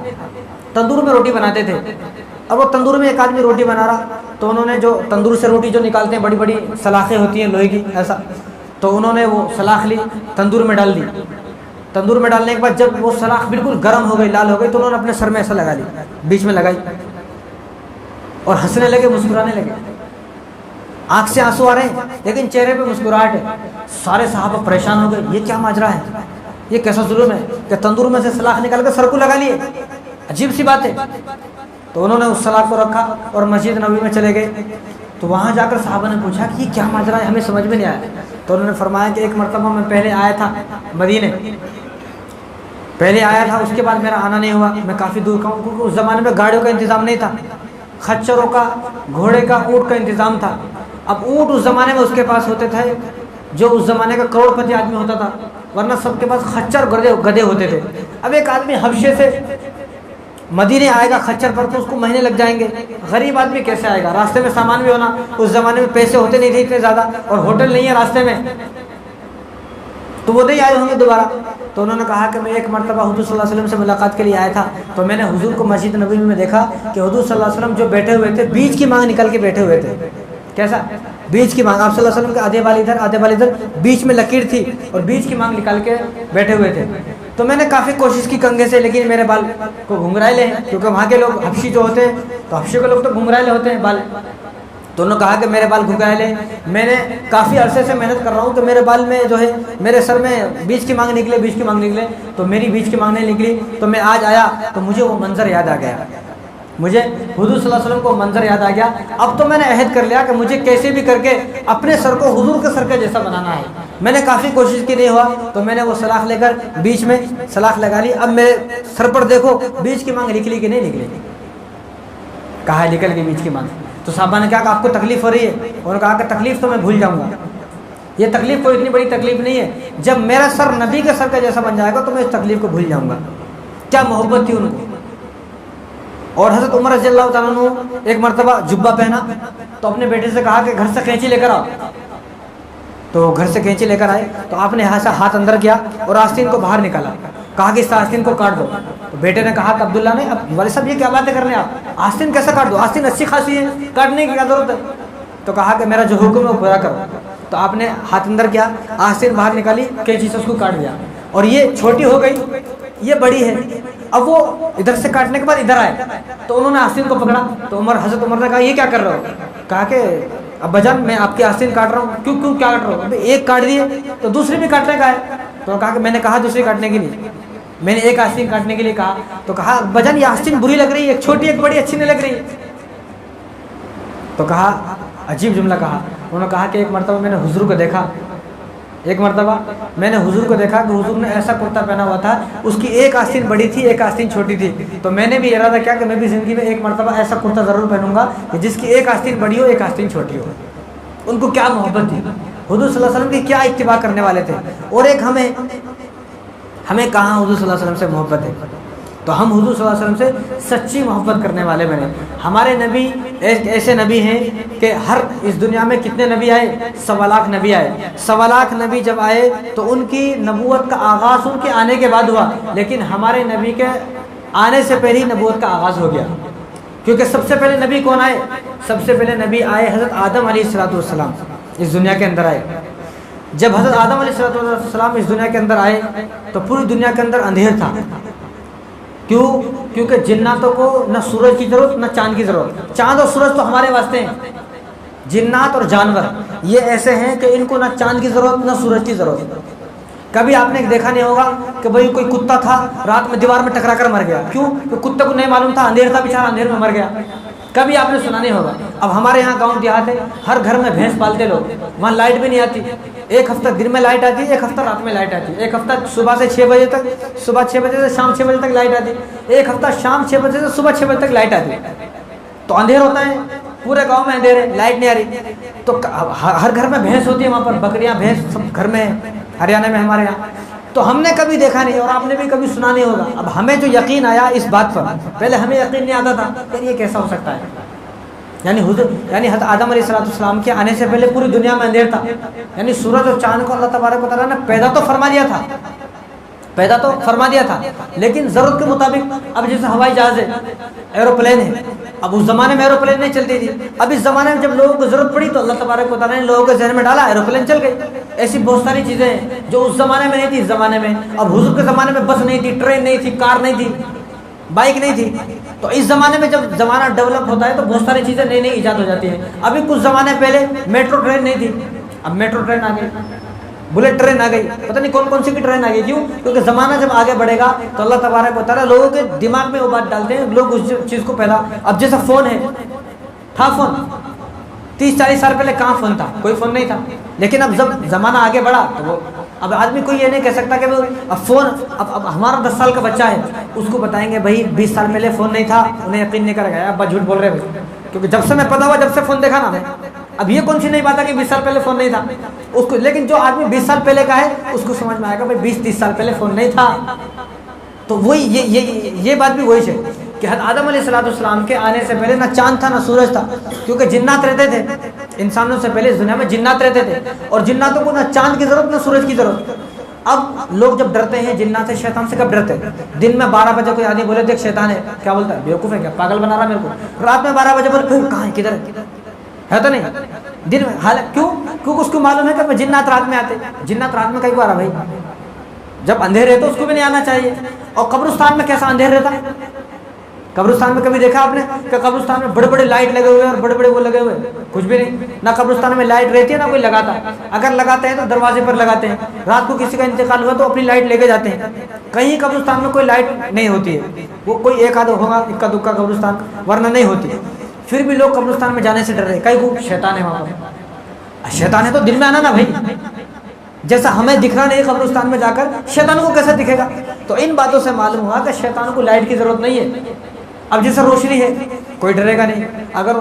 تندور میں روٹی بناتے تھے۔ اب وہ تندور میں ایک آدمی روٹی بنا رہا، تو انہوں نے جو تندور سے روٹی جو نکالتے ہیں، بڑی بڑی سلاخیں ہوتی ہیں لوہے کی ایسا، تو انہوں نے وہ سلاخ لی، تندور میں ڈال دی۔ تندور میں ڈالنے کے بعد جب وہ سلاخ بالکل گرم ہو گئی، لال ہو گئی، تو انہوں نے اپنے سر میں ایسا لگا لی، بیچ میں لگائی، اور ہنسنے لگے، مسکرانے لگے، آنکھ سے آنسو آ رہے ہیں لیکن چہرے پہ مسکراہٹ ہے۔ سارے صحابہ پریشان ہو گئے، یہ کیا ماجرا ہے، یہ کیسا ظلم ہے کہ تندور میں سے سلاخ نکال کے سر کو لگا لیے، عجیب سی بات ہے۔ تو انہوں نے اس سلاخ کو رکھا اور مسجد نبوی میں چلے گئے۔ تو وہاں جا کر صحابہ نے پوچھا کہ یہ کیا ماجرا ہے، ہمیں سمجھ میں نہیں آیا۔ تو انہوں نے فرمایا کہ ایک مرتبہ میں پہلے آیا تھا مدینے، پہلے آیا تھا، اس کے بعد میرا آنا نہیں ہوا، میں کافی دور کا ہوں، کیونکہ اس زمانے میں گاڑیوں کا انتظام نہیں تھا، خچروں کا، گھوڑے کا، اونٹ کا انتظام تھا۔ اب اونٹ اس زمانے میں اس کے پاس ہوتے تھے جو اس زمانے کا کروڑ پتی آدمی ہوتا تھا، ورنہ سب کے پاس خچر گدھے ہوتے تھے۔ اب ایک آدمی حبشے سے مدینے آئے گا خچر پر، تو اس کو مہینے لگ جائیں گے، غریب آدمی کیسے آئے گا، راستے میں سامان بھی ہونا، اس زمانے میں پیسے ہوتے نہیں تھے اتنے زیادہ، اور ہوٹل نہیں ہے راستے میں، تو وہ نہیں آئے ہوں گے دوبارہ۔ تو انہوں نے کہا کہ میں ایک مرتبہ حضور صلی اللہ علیہ وسلم سے ملاقات کے لیے آیا تھا، تو میں نے حضور کو مسجد نبوی میں دیکھا کہ حضور صلی اللہ علیہ وسلم جو بیٹھے ہوئے تھے، بیچ کی مانگ نکل کے بیٹھے ہوئے تھے۔ کیسا؟ بیچ کی مانگ، آپ صلی اللہ علیہ وسلم کے آدھے بال ادھر آدھے بال ادھر، بیچ میں لکیر تھی اور بیچ کی مانگ نکال کے بیٹھے ہوئے تھے۔ تو میں نے کافی کوشش کی کنگھے سے، لیکن میرے بال کو گھنگرائلے ہیں، کیونکہ وہاں کے لوگ حبشی جو ہوتے ہیں تو حبشی کے لوگ تو گھنگرائلے ہوتے ہیں بال۔ تو انہوں نے کہا کہ میرے بال گھنگرائلے، میں نے کافی عرصے سے محنت کر رہا ہوں کہ میرے بال میں جو ہے میرے سر میں بیچ کی مانگ نکلے، بیچ کی مانگ نکلے، تو میری بیچ کی مانگ نہیں نکلی۔ تو میں آج آیا تو مجھے وہ منظر یاد آ گیا، مجھے حضور صلی اللہ علیہ وسلم کو منظر یاد آ گیا۔ اب تو میں نے عہد کر لیا کہ مجھے کیسے بھی کر کے اپنے سر کو حضور کے سر کے جیسا بنانا ہے۔ میں نے کافی کوشش کی، نہیں ہوا، تو میں نے وہ سلاخ لے کر بیچ میں سلاخ لگا لی۔ اب میرے سر پر دیکھو بیچ کی مانگ نکلی کہ نہیں نکلی، کہا نکل گئی بیچ کی مانگ۔ تو صحابہ نے کہا کہ آپ کو تکلیف ہو رہی ہے؟ انہوں نے کہا کہ تکلیف تو میں بھول جاؤں گا، یہ تکلیف کوئی اتنی بڑی تکلیف نہیں ہے، جب میرا سر نبی کے سر کا جیسا بن جائے گا تو میں اس تکلیف کو بھول جاؤں گا۔ کیا محبت تھی ان کو۔ اور حضرت عمر رضی اللہ تعالیٰ عنہ ایک مرتبہ جبہ پہنا تو اپنے بیٹے سے کہا کہ گھر سے قینچی لے کر آؤ، تو گھر سے قینچی لے کر آئے، تو آپ نے یہاں سے ہاتھ اندر کیا اور آستین کو باہر نکالا، کہا کہ اس آستین کو کاٹ دو۔ تو بیٹے نے کہا کہ عبداللہ نے، اب والد صاحب یہ کیا باتیں کر رہے ہیں آپ، آستین کیسے کاٹ دو، آستین اچھی خاصی ہے، کاٹنے کی کیا ضرورت ہے۔ تو کہا کہ میرا جو حکم ہے وہ پورا کرو۔ تو آپ نے ہاتھ اندر کیا، آستین باہر نکالی، قینچی سے اس کو کاٹ دیا، اور یہ چھوٹی ہو گئی، یہ بڑی ہے۔ اب وہ ادھر سے کاٹنے کے بعد ادھر آئے تو انہوں نے آستین کو پکڑا، تو حضرت عمر نے کہا یہ کیا کر رہے ہو، کہا کہ ابا جان میں آپ کی آستین کاٹ رہا ہوں۔ کیوں کیا کاٹ رہا ہوں؟ ایک کاٹ دیے تو دوسری بھی کاٹنے کا ہے۔ تو کہا کہ میں نے کہا دوسری کاٹنے کے لیے، میں نے ایک آستین کاٹنے کے لیے کہا۔ تو کہا ابا جان یہ آستین بری لگ رہی ہے، ایک چھوٹی ایک بڑی اچھی نہیں لگ رہی۔ تو کہا، عجیب جملہ کہا، انہوں نے کہا کہ ایک مرتبہ میں نے حضور کو دیکھا، ایک مرتبہ میں نے حضور کو دیکھا کہ حضور نے ایسا کرتا پہنا ہوا تھا، اس کی ایک آستین بڑی تھی ایک آستین چھوٹی تھی، تو میں نے بھی ارادہ کیا کہ میں بھی زندگی میں ایک مرتبہ ایسا کرتا ضرور پہنوں گا کہ جس کی ایک آستین بڑی ہو ایک آستین چھوٹی ہو۔ ان کو کیا محبت تھی، حضور صلی اللہ علیہ وسلم کی کیا اتباع کرنے والے تھے۔ اور ایک ہمیں کہاں حضور صلی اللہ علیہ وسلم سے محبت ہے، تو ہم حضور صلی اللہ علیہ وسلم سے سچی محبت کرنے والے بنے۔ ہمارے نبی ایک ایسے نبی ہیں کہ ہر اس دنیا میں کتنے نبی آئے، 1.25 لاکھ نبی آئے، 1.25 لاکھ نبی جب آئے تو ان کی نبوت کا آغاز ان کے آنے کے بعد ہوا، لیکن ہمارے نبی کے آنے سے پہلے نبوت کا آغاز ہو گیا، کیونکہ سب سے پہلے نبی کون آئے، سب سے پہلے نبی آئے حضرت آدم علیہ السلام، اس دنیا کے اندر آئے۔ جب حضرت آدم علیہ السلام اس دنیا کے اندر آئے تو پوری دنیا کے اندر اندھیر تھا، کیوں؟ کیونکہ جناتوں کو نہ سورج کی ضرورت نہ چاند کی ضرورت. چاند اور سورج تو ہمارے واسطے ہیں. جنات اور جانور یہ ایسے ہیں کہ ان کو نہ چاند کی ضرورت نہ سورج کی ضرورت. کبھی آپ نے دیکھا نہیں ہوگا کہ بھئی کوئی کتا تھا رات میں دیوار میں ٹکرا کر مر گیا. کیوں؟ کہ کتے کو نہیں معلوم تھا اندھیر تھا بیچارہ اندھیر میں مر گیا. کبھی آپ نے سنا نہیں ہوگا. اب ہمارے یہاں گاؤں دیہات ہے, ہر گھر میں بھینس پالتے لوگ, وہاں لائٹ بھی نہیں آتی. ایک ہفتہ دن میں لائٹ آتی, ایک ہفتہ رات میں لائٹ آتی. ایک ہفتہ صبح سے 6 بجے تک, صبح 6 بجے سے شام 6 بجے تک لائٹ آتی. ایک ہفتہ شام 6 بجے سے صبح 6 بجے تک لائٹ آتی. تو اندھیر ہوتا ہے, پورے گاؤں میں اندھیر ہے, لائٹ نہیں آ رہی. تو ہر گھر میں بھینس ہوتی ہے, وہاں پر بکریاں بھینس سب گھر میں, ہریانہ میں ہمارے یہاں. تو ہم نے کبھی دیکھا نہیں اور آپ نے بھی کبھی سنا نہیں ہوگا. اب ہمیں جو یقین آیا اس بات پر, پہلے ہمیں یقین نہیں آتا تھا کہ یہ کیسا ہو سکتا ہے. یعنی حضرت آدم علیہ السلام کے آنے سے پہلے پوری دنیا میں اندھیر تھا. یعنی سورج اور چاند کو اللہ تبارک و تعالیٰ نے پیدا تو فرما دیا تھا, لیکن ضرورت کے مطابق. اب جیسے ہوائی جہاز ہے, ایروپلین ہے, اب اس زمانے میں ایروپلین نہیں چلتی تھی. اب اس زمانے میں جب لوگوں کو ضرورت پڑی تو اللہ تبارک و تعالیٰ نے لوگوں کے ذہن میں ڈالا, ایروپلین چل گئی. ایسی بہت ساری چیزیں ہیں جو اس زمانے میں نہیں تھی اس زمانے میں. اب حضور کے زمانے میں بس نہیں تھی, ٹرین نہیں تھی, کار نہیں تھی, بائک نہیں تھی. تو اس زمانے میں جب زمانہ ڈیولپ ہوتا ہے تو بہت ساری چیزیں نئی نئی ایجاد ہو جاتی ہیں. ابھی کچھ زمانے پہلے میٹرو ٹرین نہیں تھی, اب میٹرو ٹرین آ گئی, بلٹ ٹرین آ گئی, پتہ نہیں کون کون سی کی ٹرین آ گئی. کیوں؟ کیونکہ زمانہ جب آگے بڑھے گا تو اللہ تبارک و تعالیٰ لوگوں کے دماغ میں وہ بات ڈالتے ہیں, لوگ اس چیز کو پیدا. اب جیسا فون ہے, تھا فون 30-40 سال پہلے, کہاں فون تھا؟ کوئی فون نہیں تھا. لیکن اب جب زمانہ آگے بڑھا تو وہ اب آدمی کوئی یہ نہیں کہہ سکتا کہ وہ اب فون, اب ہمارا 10 سال کا بچہ ہے, اس کو بتائیں گے بھائی 20 سال پہلے فون نہیں تھا, انہیں یقین نہیں کرے گا, ابا جھوٹ بول رہے ہیں. کیونکہ جب سے میں پیدا ہوا جب سے فون دیکھا نا میں, اب یہ کون سی نہیں بات ہے کہ 20 سال پہلے فون نہیں تھا اس کو. لیکن جو آدمی 20 سال پہلے کا ہے اس کو سمجھ میں آئے گا بھائی 20-30 سال پہلے فون نہیں تھا. تو وہی یہ بات بھی وہی ہے کہ آدم علیہ السلام کے آنے سے پہلے نہ چاند تھا نہ سورج تھا, کیونکہ جنات رہتے تھے. انسانوں سے پہلے اس دنیا میں جنات رہتے تھے, اور جناتوں کو نہ چاند کی ضرورت نہ سورج کی ضرورت. اب لوگ جب ڈرتے ہیں جنات سے, شیطان سے کب ڈرتے ہیں؟ دن میں 12 بجے کوئی آدمی بولے دیکھ شیطان ہے, کیا بولتا ہے؟ بیوقوف ہے کیا, پاگل بنا رہا میرے کو. رات میں 12 بجے بولے کہاں ہے, کدھر ہے تو نہیں دن میں. حالانکہ کیونکہ اس کو معلوم ہے کہ جنات رات میں آتے. جنات رات میں کئی کو آ رہا بھائی, جب اندھیر ہے تو اس کو بھی نہیں آنا چاہیے. اور قبرستان میں کیسا اندھیر رہتا ہے؟ قبرستان میں کبھی دیکھا آپ نے کہ قبرستان میں بڑے بڑے لائٹ لگے ہوئے ہیں اور بڑے بڑے وہ لگے ہوئے ہیں؟ کچھ بھی نہیں. نہ قبرستان میں لائٹ رہتی ہے نہ کوئی لگاتا ہے. اگر لگاتے ہیں تو دروازے پر لگاتے ہیں. رات کو کسی کا انتقال ہوا تو اپنی لائٹ لے کے جاتے ہیں. کہیں قبرستان میں کوئی لائٹ نہیں ہوتی ہے, وہ کوئی ایک آدھا ہوگا اکا دکا قبرستان, ورنہ نہیں ہوتی ہے. پھر بھی لوگ قبرستان میں جانے سے ڈر رہے, کئی کو شیطان ہے وہاں پر. شیطان ہے تو دل میں آنا نا بھائی, جیسا ہمیں دکھ رہا نہیں قبرستان میں جا کر, شیطان کو کیسے دکھے گا؟ تو ان باتوں سے معلوم ہوا کہ شیطان کو لائٹ کی ضرورت نہیں ہے. اب جیسے روشنی ہے کوئی ڈرے گا نہیں. اگر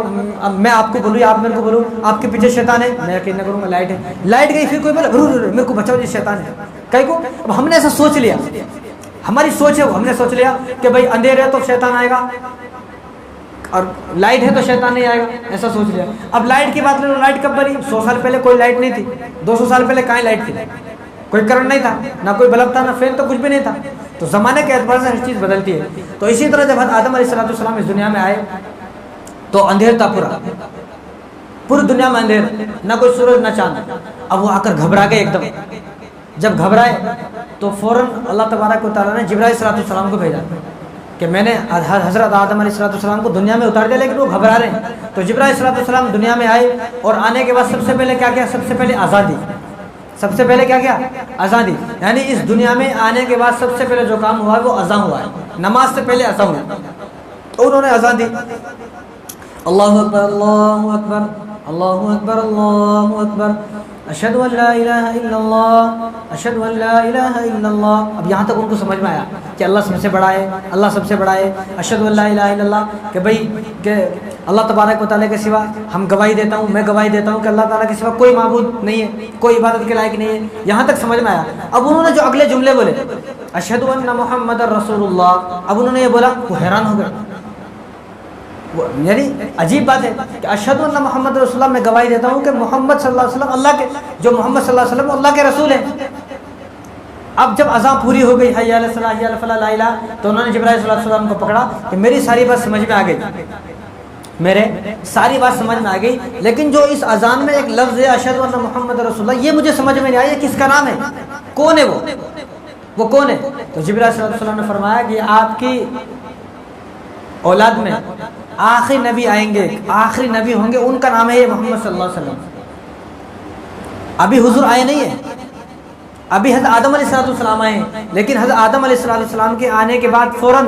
میں آپ کو بولوں یا آپ میرے کو بولوں آپ کے پیچھے شیطان ہے, میں یقین نہ کروں گا لائٹ ہے, لائٹ گئی پھر کوئی بولے میرے کو بچاؤ جی شیطان ہے, کئی کو. اب ہم نے ایسا سوچ لیا, ہماری سوچ ہے وہ, ہم نے سوچ لیا کہ بھائی اندھیر ہے تو شیطان آئے گا اور لائٹ ہے تو شیطان نہیں آئے گا, ایسا سوچ لیا. اب لائٹ کی بات لے لو, لائٹ کب بنی؟ 100 سال پہلے کوئی لائٹ نہیں تھی. 200 سال پہلے کہاں لائٹ تھی؟ کوئی کرنٹ نہیں تھا, نہ کوئی بلب تھا, نہ فین, تو کچھ بھی نہیں تھا. تو زمانے کے اعتبار سے ہر چیز بدلتی ہے. تو اسی طرح جب آدم علیہ السلام اس دنیا میں آئے تو اندھیر تھا, پوری دنیا میں اندھیر, نہ کوئی سورج نہ چاند. اب وہ آ کر گھبرا گئے ایک دم. جب گھبرائے تو فوراً اللہ تبارک و تعالیٰ نے جبرائیل علیہ السلام کو بھیجا کہ میں نے حضرت آدم علیہ السلام کو دنیا میں اتار دیا, لیکن وہ گھبرا رہے ہیں. تو جبرائیل علیہ السلام دنیا میں آئے, اور آنے کے بعد سب سے پہلے کیا کیا؟ سب سے پہلے آزادی. سب سے پہلے کیا کیا؟ آزادی. یعنی اس دنیا میں آنے کے بعد سب سے پہلے جو کام ہوا ہے وہ اذان ہوا ہے. نماز سے پہلے اذان ہوا, تو انہوں نے اذان دی. اللہ اکبر اللہ اکبر اللہ اکبر اللہ اکبر, اشہد ان لا الہ الا اللہ اشہد ان لا الہ الا اللہ. اب یہاں تک ان کو سمجھ میں آیا کہ اللہ سب سے بڑا ہے, اللہ سب سے بڑا ہے. اشہد ان لا الہ الا اللہ, کہ بھائی کہ اللہ تبارک و تعالیٰ کے سوا ہم گواہی دیتا ہوں, میں گواہی دیتا ہوں کہ اللہ تعالیٰ کے سوا کوئی معبود نہیں ہے, کوئی عبادت کے لائق نہیں ہے. یہاں تک سمجھ میں آیا. اب انہوں نے جو اگلے جملے بولے اشہد ان محمد رسول اللہ, اب انہوں نے یہ بولا, وہ حیران ہو گئے. یعنی عجیب بات ہے کہ اشہد ان محمد رسول اللہ, میں گواہی دیتا ہوں کہ محمد صلی اللہ علیہ وسلم اللہ کے, جو محمد صلی اللہ علیہ وسلم اللہ کے رسول ہیں. اب جب اذان پوری ہو گئی, حی علی الصلاۃ حی علی الفلاح لا الہ, تو انہوں نے جبرائیل صلی اللہ علیہ وسلم کو پکڑا کہ میری ساری بات سمجھ میں آ گئی, میرے ساری بات سمجھ میں آ گئی, لیکن جو اس اذان میں ایک لفظ ہے اشہد ان محمد رسول اللہ, یہ مجھے سمجھ میں نہیں آیا, یہ کس کا نام ہے, کون ہے وہ کون ہے؟ تو تو جبرائیل علیہ السلام نے فرمایا کہ آپ کی اولاد میں آخری نبی آئیں گے، آخری نبی ہوں گے، ان کا نام ہے یہ محمد صلی اللہ علیہ وسلم۔ ابھی حضور آئے نہیں ہیں، ابھی حضرت آدم علیہ السلام آئے ہیں، لیکن حضرت آدم علیہ السلام کے آنے کے بعد فوراً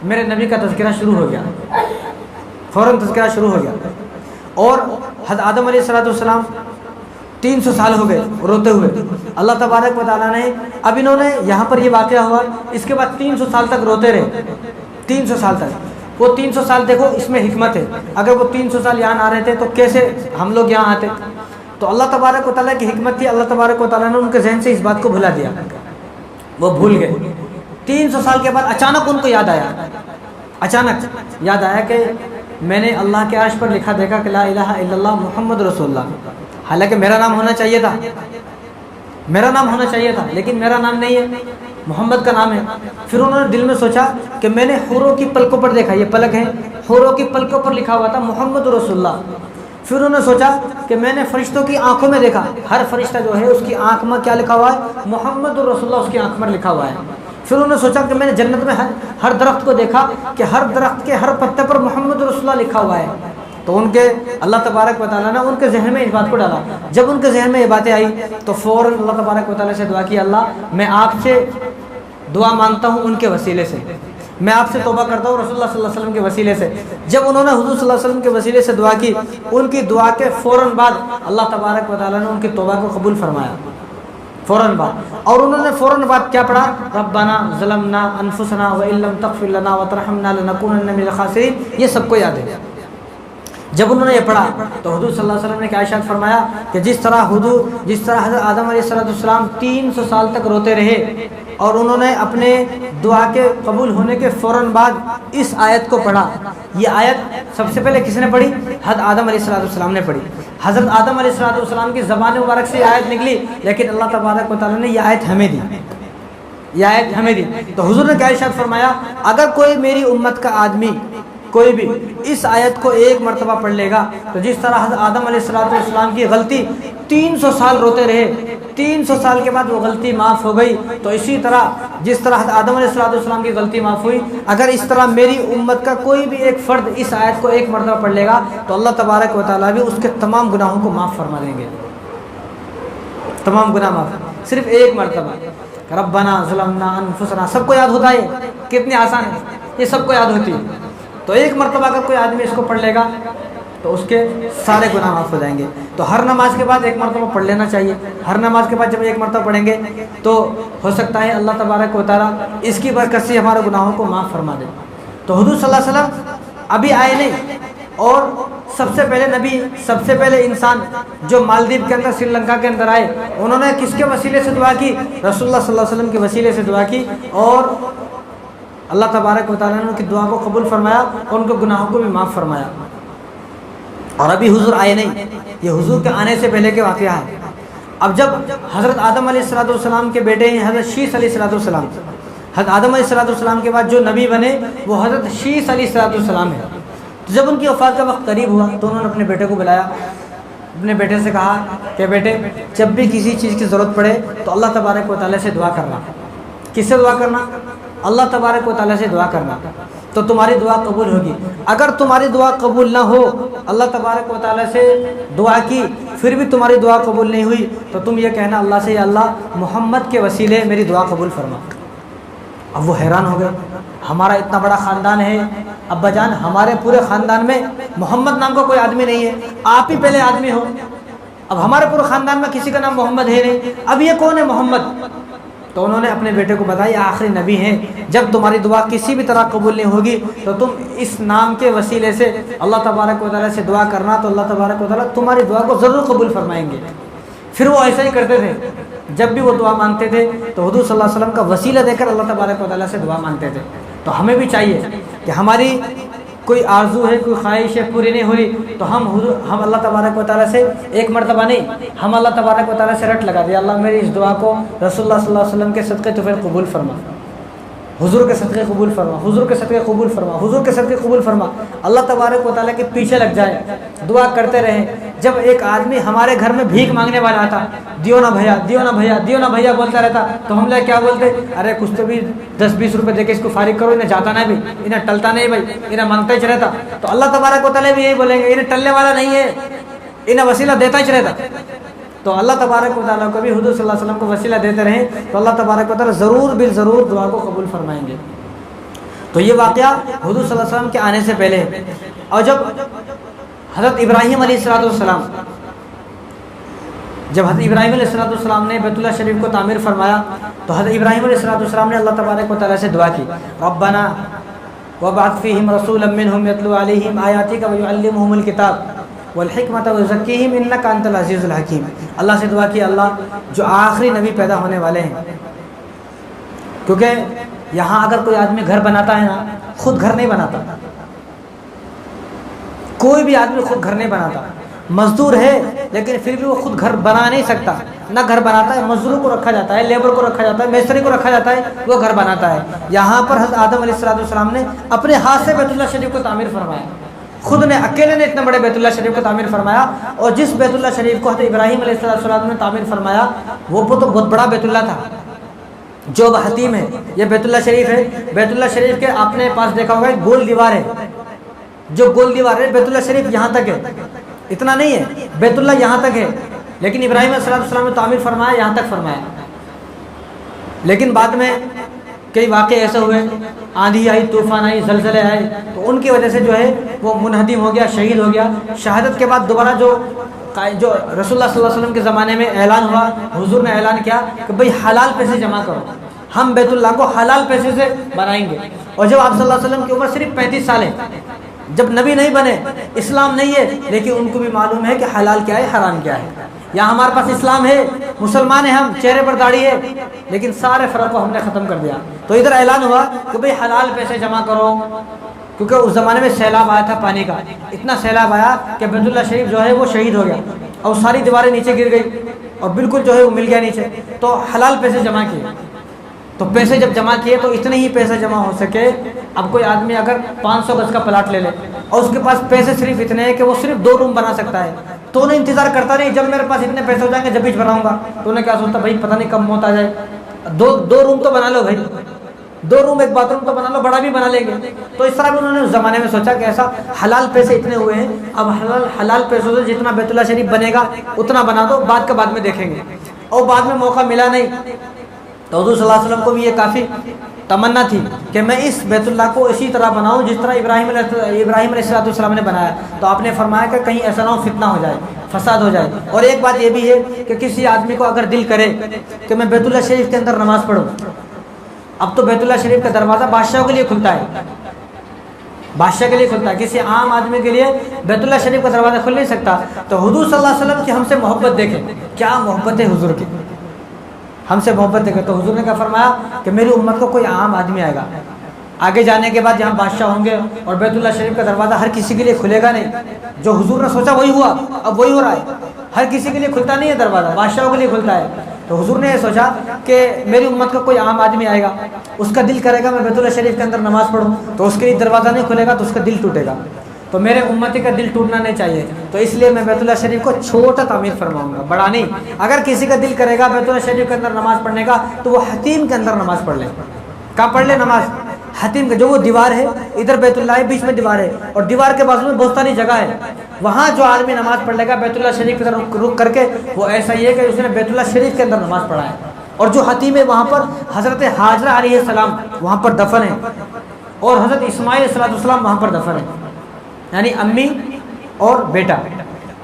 میرے نبی کا تذکرہ شروع ہو گیا، فوراً تذکرہ شروع ہو گیا۔ اور حضرت آدم علیہ السلام 300 سال ہو گئے روتے ہوئے، اللہ تبارک و تعالیٰ نے اب انہوں نے یہاں پر یہ واقعہ ہوا، اس کے بعد 300 سال تک روتے رہے، 300 سال تک۔ وہ 300 سال دیکھو اس میں حکمت ہے، اگر وہ 300 سال یہاں نہ رہتے تو کیسے ہم لوگ یہاں آتے؟ تو اللہ تبارک و تعالیٰ کی حکمت تھی، اللہ تبارک و تعالیٰ نے ان کے ذہن سے اس بات کو بھلا دیا، وہ بھول گئے۔ 300 سال کے بعد اچانک ان کو یاد آیا، اچانک یاد آیا کہ میں نے اللہ کے عرش پر لکھا دیکھا کہ لا الہ الا اللہ محمد رسول اللہ، حالانکہ میرا نام ہونا چاہیے تھا، میرا نام ہونا چاہیے تھا، لیکن میرا نام نہیں ہے، محمد کا نام ہے۔ پھر انہوں نے دل میں سوچا کہ میں نے حوروں کی پلکوں پر دیکھا، یہ پلک ہے، حوروں کی پلکوں پر لکھا ہوا تھا محمد رسول اللہ۔ پھر انہوں نے سوچا کہ میں نے فرشتوں کی آنکھوں میں دیکھا، ہر فرشتہ جو ہے اس کی آنکھ میں کیا لکھا ہوا ہے؟ محمد رسول اللہ اس کی آنکھ میں لکھا ہوا ہے۔ پھر انہوں نے سوچا کہ میں نے جنت میں ہر درخت کو دیکھا کہ ہر درخت کے ہر پتے پر محمد رسول اللہ لکھا ہوا ہے۔ تو ان کے اللہ تبارک و تعالیٰ نے ان کے ذہن میں اس بات کو ڈالا۔ جب ان کے ذہن میں یہ باتیں آئی تو فوراً اللہ تبارک و تعالیٰ سے دعا کی، اللہ میں آپ سے دعا مانگتا ہوں ان کے وسیلے سے، میں آپ سے توبہ کرتا ہوں رسول اللہ صلی اللہ علیہ وسلم کے وسیلے سے۔ جب انہوں نے حضور صلی اللہ علیہ وسلم کے وسیلے سے دعا کی، ان کی دعا کے فوراً بعد اللہ تبارک و تعالیٰ نے ان کی توبہ کو قبول فرمایا، فوراً بعد۔ اور انہوں نے فوراً بعد کیا پڑھا؟ ربنا ظلمنا انفسنا وان لم تغفر لنا وترحمنا لنکونن من الخاسرین، یہ سب کو یاد ہے۔ جب انہوں نے یہ پڑھا تو حضور صلی اللہ علیہ وسلم نے کیا ارشاد فرمایا کہ جس طرح حضرت آدم علیہ السلام 300 سال تک روتے رہے اور انہوں نے اپنے دعا کے قبول ہونے کے فوراً بعد اس آیت کو پڑھا، یہ آیت سب سے پہلے کس نے پڑھی؟ حضرت آدم علیہ السلام نے پڑھی۔ حضرت آدم علیہ السلام کی زبان مبارک سے یہ آیت نکلی، لیکن اللہ تبارک و تعالیٰ نے یہ آیت ہمیں دی، یہ آیت ہمیں دی۔ تو حضور نے کیا ارشاد فرمایا، اگر کوئی میری امت کا آدمی کوئی بھی اس آیت کو ایک مرتبہ پڑھ لے گا تو جس طرح حضرت آدم علیہ السلام کی غلطی 300 سال روتے رہے، 300 سال کے بعد وہ غلطی معاف ہو گئی، تو اسی طرح جس طرح حضرت آدم علیہ السلام کی غلطی معاف ہوئی، اگر اس طرح میری امت کا کوئی بھی ایک فرد اس آیت کو ایک مرتبہ پڑھ لے گا تو اللہ تبارک و تعالیٰ بھی اس کے تمام گناہوں کو معاف فرما دیں گے، تمام گناہ معاف، صرف ایک مرتبہ۔ ربنا ظلمنا انفسنا، سب کو یاد ہوتا ہے، کتنی آسان ہے، یہ سب کو یاد ہوتی ہے۔ تو ایک مرتبہ اگر کوئی آدمی اس کو پڑھ لے گا تو اس کے سارے گناہ معاف ہو جائیں گے۔ تو ہر نماز کے بعد ایک مرتبہ پڑھ لینا چاہیے، ہر نماز کے بعد جب ایک مرتبہ پڑھیں گے تو ہو سکتا ہے اللہ تبارک و تعالیٰ اس کی برکت سے ہمارے گناہوں کو معاف فرما دے۔ تو حضور صلی اللہ علیہ وسلم ابھی آئے نہیں، اور سب سے پہلے نبی، سب سے پہلے انسان جو مالدیپ کے اندر، سری لنکا کے اندر آئے، انہوں نے کس کے وسیلے سے دعا کی؟ رسول اللہ صلی اللہ علیہ وسلم کے وسیلے سے دعا کی، اور اللہ تبارک و تعالیٰ نے ان کی دعا کو قبول فرمایا اور ان کے گناہوں کو بھی معاف فرمایا۔ اور ابھی حضور آئے نہیں، یہ حضور کے آنے سے پہلے کے واقعہ ہے۔ اب جب حضرت آدم علیہ السلام کے بیٹے ہیں حضرت شیث علیہ السلام، حضرت آدم علیہ السلام کے بعد جو نبی بنے وہ حضرت شیث علیہ السلام ہے۔ تو جب ان کی وفات کا وقت قریب ہوا تو انہوں نے اپنے بیٹے کو بلایا، اپنے بیٹے سے کہا کہ بیٹے جب بھی کسی چیز کی ضرورت پڑے تو اللہ تبارک و تعالیٰ سے دعا کرنا۔ کس سے دعا کرنا؟ اللہ تبارک و تعالیٰ سے دعا کرنا، تو تمہاری دعا قبول ہوگی۔ اگر تمہاری دعا قبول نہ ہو، اللہ تبارک و تعالیٰ سے دعا کی پھر بھی تمہاری دعا قبول نہیں ہوئی، تو تم یہ کہنا اللہ سے، یا اللہ محمد کے وسیلے میری دعا قبول فرما۔ اب وہ حیران ہو گئے، ہمارا اتنا بڑا خاندان ہے ابا جان، ہمارے پورے خاندان میں محمد نام کا کوئی آدمی نہیں ہے، آپ ہی پہلے آدمی ہو، اب ہمارے پورے خاندان میں کسی کا نام محمد ہے نہیں، اب یہ کون ہے محمد؟ تو انہوں نے اپنے بیٹے کو بتایا یہ آخری نبی ہیں، جب تمہاری دعا کسی بھی طرح قبول نہیں ہوگی تو تم اس نام کے وسیلے سے اللہ تبارک و تعالیٰ سے دعا کرنا، تو اللہ تبارک و تعالیٰ تمہاری دعا کو ضرور قبول فرمائیں گے۔ پھر وہ ایسا ہی کرتے تھے، جب بھی وہ دعا مانگتے تھے تو حضور صلی اللہ علیہ وسلم کا وسیلہ دے کر اللہ تبارک و تعالیٰ سے دعا مانگتے تھے۔ تو ہمیں بھی چاہیے کہ ہماری کوئی آرزو ہے، کوئی خواہش ہے، پوری نہیں ہو رہی تو ہم اللہ تبارک و تعالیٰ سے ایک مرتبہ نہیں، ہم اللہ تبارک و تعالیٰ سے رٹ لگا دیا، اللہ میری اس دعا کو رسول اللہ صلی اللہ علیہ وسلم کے صدقے تو پھر قبول فرما، حضور کے صدقے قبول فرما، حضور کے صدقے قبول فرما، حضور کے صدقے قبول فرما۔ اللہ تبارک و تعالیٰ کے پیچھے لگ جائے، دعا کرتے رہیں، جب ایک آدمی ہمارے گھر میں بھیک مانگنے والا آتا، دیو نا بھیا دیو نا بھیا دیو نا بھیا بولتا رہتا، تو ہم لوگ کیا بولتے؟ ارے کچھ تو بھی 10-20 روپے دے کے اس کو فارغ کرو، انہیں جاتا نہیں بھی، انہیں ٹلتا نہیں بھائی، انہیں مانگتا ہی رہتا۔ تو اللہ تبارک و تعالیٰ بھی یہی بولیں گے، انہیں ٹلنے والا نہیں ہے، انہیں وسیلہ دیتا ہی رہتا۔ تو اللہ تبارک و تعالیٰ کو بھی حضور صلی اللہ علیہ وسلم کو وسیلہ دیتے رہیں تو اللہ تبارک و تعالیٰ ضرور بالضرور دعا کو قبول فرمائیں گے۔ تو یہ واقعہ حضور صلی اللہ علیہ وسلم کے آنے سے پہلے ہے۔ اور جب حضرت ابراہیم علیہ السلام نے بیت اللہ شریف کو تعمیر فرمایا تو حضرت ابراہیم علیہ السلام نے اللہ تبارک و تعالیٰ سے دعا کی، ربنا وابعث فیہم رسولا منہم یتلو علیہم آیاتک ویعلمہم الکتاب والحکمت ویزکیہم انک انت العزیز الحکیم۔ اللہ سے دعا کی، اللہ جو آخری نبی پیدا ہونے والے ہیں، کیونکہ یہاں اگر کوئی آدمی گھر بناتا ہے نا، خود گھر نہیں بناتا، کوئی بھی آدمی خود گھر نہیں بناتا، مزدور ہے لیکن پھر بھی وہ خود گھر بنا نہیں سکتا، نہ گھر بناتا ہے، مزدوروں کو رکھا جاتا ہے، لیبر کو رکھا جاتا ہے، میستری کو رکھا جاتا ہے، وہ گھر بناتا ہے۔ یہاں پر حضرت آدم علیہ السلام نے اپنے ہاتھ سے بیت اللہ شریف کو تعمیر فرمایا، خود نے اکیلے نے اتنے بڑے بیت اللہ شریف کو تعمیر فرمایا۔ اور جس بیت اللہ شریف کو حضرت ابراہیم علیہ السلام نے تعمیر فرمایا وہ تو بہت بڑا بیت اللہ تھا، جو حتیم ہے۔ یہ بیت اللہ شریف ہے، بیت اللہ شریف کے آپ نے پاس دیکھا ہوگا ایک گول دیوار ہے، جو گول دیوار ہے، بیت اللہ شریف یہاں تک ہے، اتنا نہیں ہے، بیت اللہ یہاں تک ہے، لیکن ابراہیم علیہ السلام نے تعمیر فرمایا یہاں تک فرمایا۔ لیکن بعد میں کئی واقعے ایسے ہوئے، آندھی آئی، طوفان آئی، زلزلے آئے، تو ان کی وجہ سے جو ہے وہ منہدم ہو گیا، شہید ہو گیا۔ شہادت کے بعد دوبارہ جو رسول اللہ صلی اللہ علیہ وسلم کے زمانے میں اعلان ہوا، حضور نے اعلان کیا کہ بھئی حلال پیسے جمع کرو، ہم بیت اللہ کو حلال پیسے سے بنائیں گے۔ اور جب آپ صلی اللہ علیہ وسلم کی عمر صرف 35 سال ہے، جب نبی نہیں بنے، اسلام نہیں ہے، لیکن ان کو بھی معلوم ہے کہ حلال کیا ہے، حرام کیا ہے۔ یہاں ہمارے پاس اسلام ہے، مسلمان ہیں ہم، چہرے پر داڑھی ہے، لیکن سارے فرق کو ہم نے ختم کر دیا۔ تو ادھر اعلان ہوا کہ بھئی حلال پیسے جمع کرو، کیونکہ اس زمانے میں سیلاب آیا تھا پانی کا، اتنا سیلاب آیا کہ بیت اللہ شریف جو ہے وہ شہید ہو گیا اور ساری دیواریں نیچے گر گئی اور بالکل جو ہے وہ مل گیا نیچے۔ تو حلال پیسے جمع کیے، تو پیسے جب جمع کیے تو اتنے ہی پیسے جمع ہو سکے۔ اب کوئی آدمی اگر 500 گز کا پلاٹ لے لے اور اس کے پاس پیسے صرف اتنے ہیں کہ وہ صرف 2 روم بنا سکتا ہے، تو انہیں انتظار کرتا نہیں جب میرے پاس اتنے پیسے ہو جائیں گے جب بھی بناؤں گا، تو انہیں کیا سوچتا بھائی پتہ نہیں کب موت آ جائے، دو روم تو بنا لو بھائی، 2 روم 1 باتھ روم تو بنا لو، بڑا بھی بنا لیں گے۔ تو اس طرح بھی انہوں نے اس زمانے میں سوچا کہ ایسا حلال پیسے اتنے ہوئے ہیں، اب حلال پیسوں سے جتنا بیت اللہ شریف بنے گا اتنا بنا دو، بعد کا بعد میں دیکھیں گے۔ اور بعد میں موقع ملا نہیں، تو حضور صلی اللہ علیہ وسلم کو بھی یہ کافی تمنا تھی کہ میں اس بیت اللہ کو اسی طرح بناؤں جس طرح ابراہیم علیہ السلام نے بنایا۔ تو آپ نے فرمایا کہ کہیں ایسا نہ ہو فتنہ ہو جائے، فساد ہو جائے۔ اور ایک بات یہ بھی ہے کہ کسی آدمی کو اگر دل کرے کہ میں بیت اللہ شریف کے اندر نماز پڑھوں، اب تو بیت اللہ شریف کا دروازہ بادشاہوں کے لیے کھلتا ہے، بادشاہ کے لیے کھلتا ہے، کسی عام آدمی کے لیے بیت اللہ شریف کا دروازہ کھل نہیں سکتا۔ تو حضور صلی اللہ علیہ وسلم کی ہم سے محبت دیکھیں، کیا محبت ہے حضور کی، ہم سے محبت دیکھیں۔ تو حضور نے کیا فرمایا کہ میری امت کو کوئی عام آدمی آئے گا، آگے جانے کے بعد جہاں بادشاہ ہوں گے اور بیت اللہ شریف کا دروازہ ہر کسی کے لیے کھلے گا نہیں، جو حضور نے سوچا وہی ہوا، اب وہی ہو رہا ہے، ہر کسی کے لیے کھلتا نہیں ہے دروازہ، بادشاہوں کے لیے کھلتا ہے۔ تو حضور نے یہ سوچا کہ میری امت کا کوئی عام آدمی آئے گا، اس کا دل کرے گا میں بیت اللہ شریف کے اندر نماز پڑھوں، تو اس کے لیے دروازہ نہیں کھلے گا تو اس کا دل ٹوٹے گا، تو میرے امتی کا دل ٹوٹنا نہیں چاہیے، تو اس لیے میں بیت اللہ شریف کو چھوٹا تعمیر فرماؤں گا، بڑا نہیں۔ اگر کسی کا دل کرے گا بیت اللہ شریف کے اندر نماز پڑھنے کا تو وہ حتیم کے اندر نماز پڑھ لے، کہاں پڑھ لے نماز؟ حتیم کا، جو وہ دیوار ہے، ادھر بیت اللہ ہے، بیچ میں دیوار ہے اور دیوار کے بازو میں بہت ساری جگہ ہے، وہاں جو آدمی نماز پڑھ لے گا بیت اللہ شریف کی طرف رخ کر کے، وہ ایسا ہی ہے کہ اس نے بیت اللہ شریف کے اندر نماز پڑھا ہے۔ اور جو حتیم ہے وہاں پر حضرت حاجرہ علیہ السلام وہاں پر دفن ہے، اور حضرت اسماعیل علیہ السلام وہاں پر دفن ہے، یعنی امی اور بیٹا۔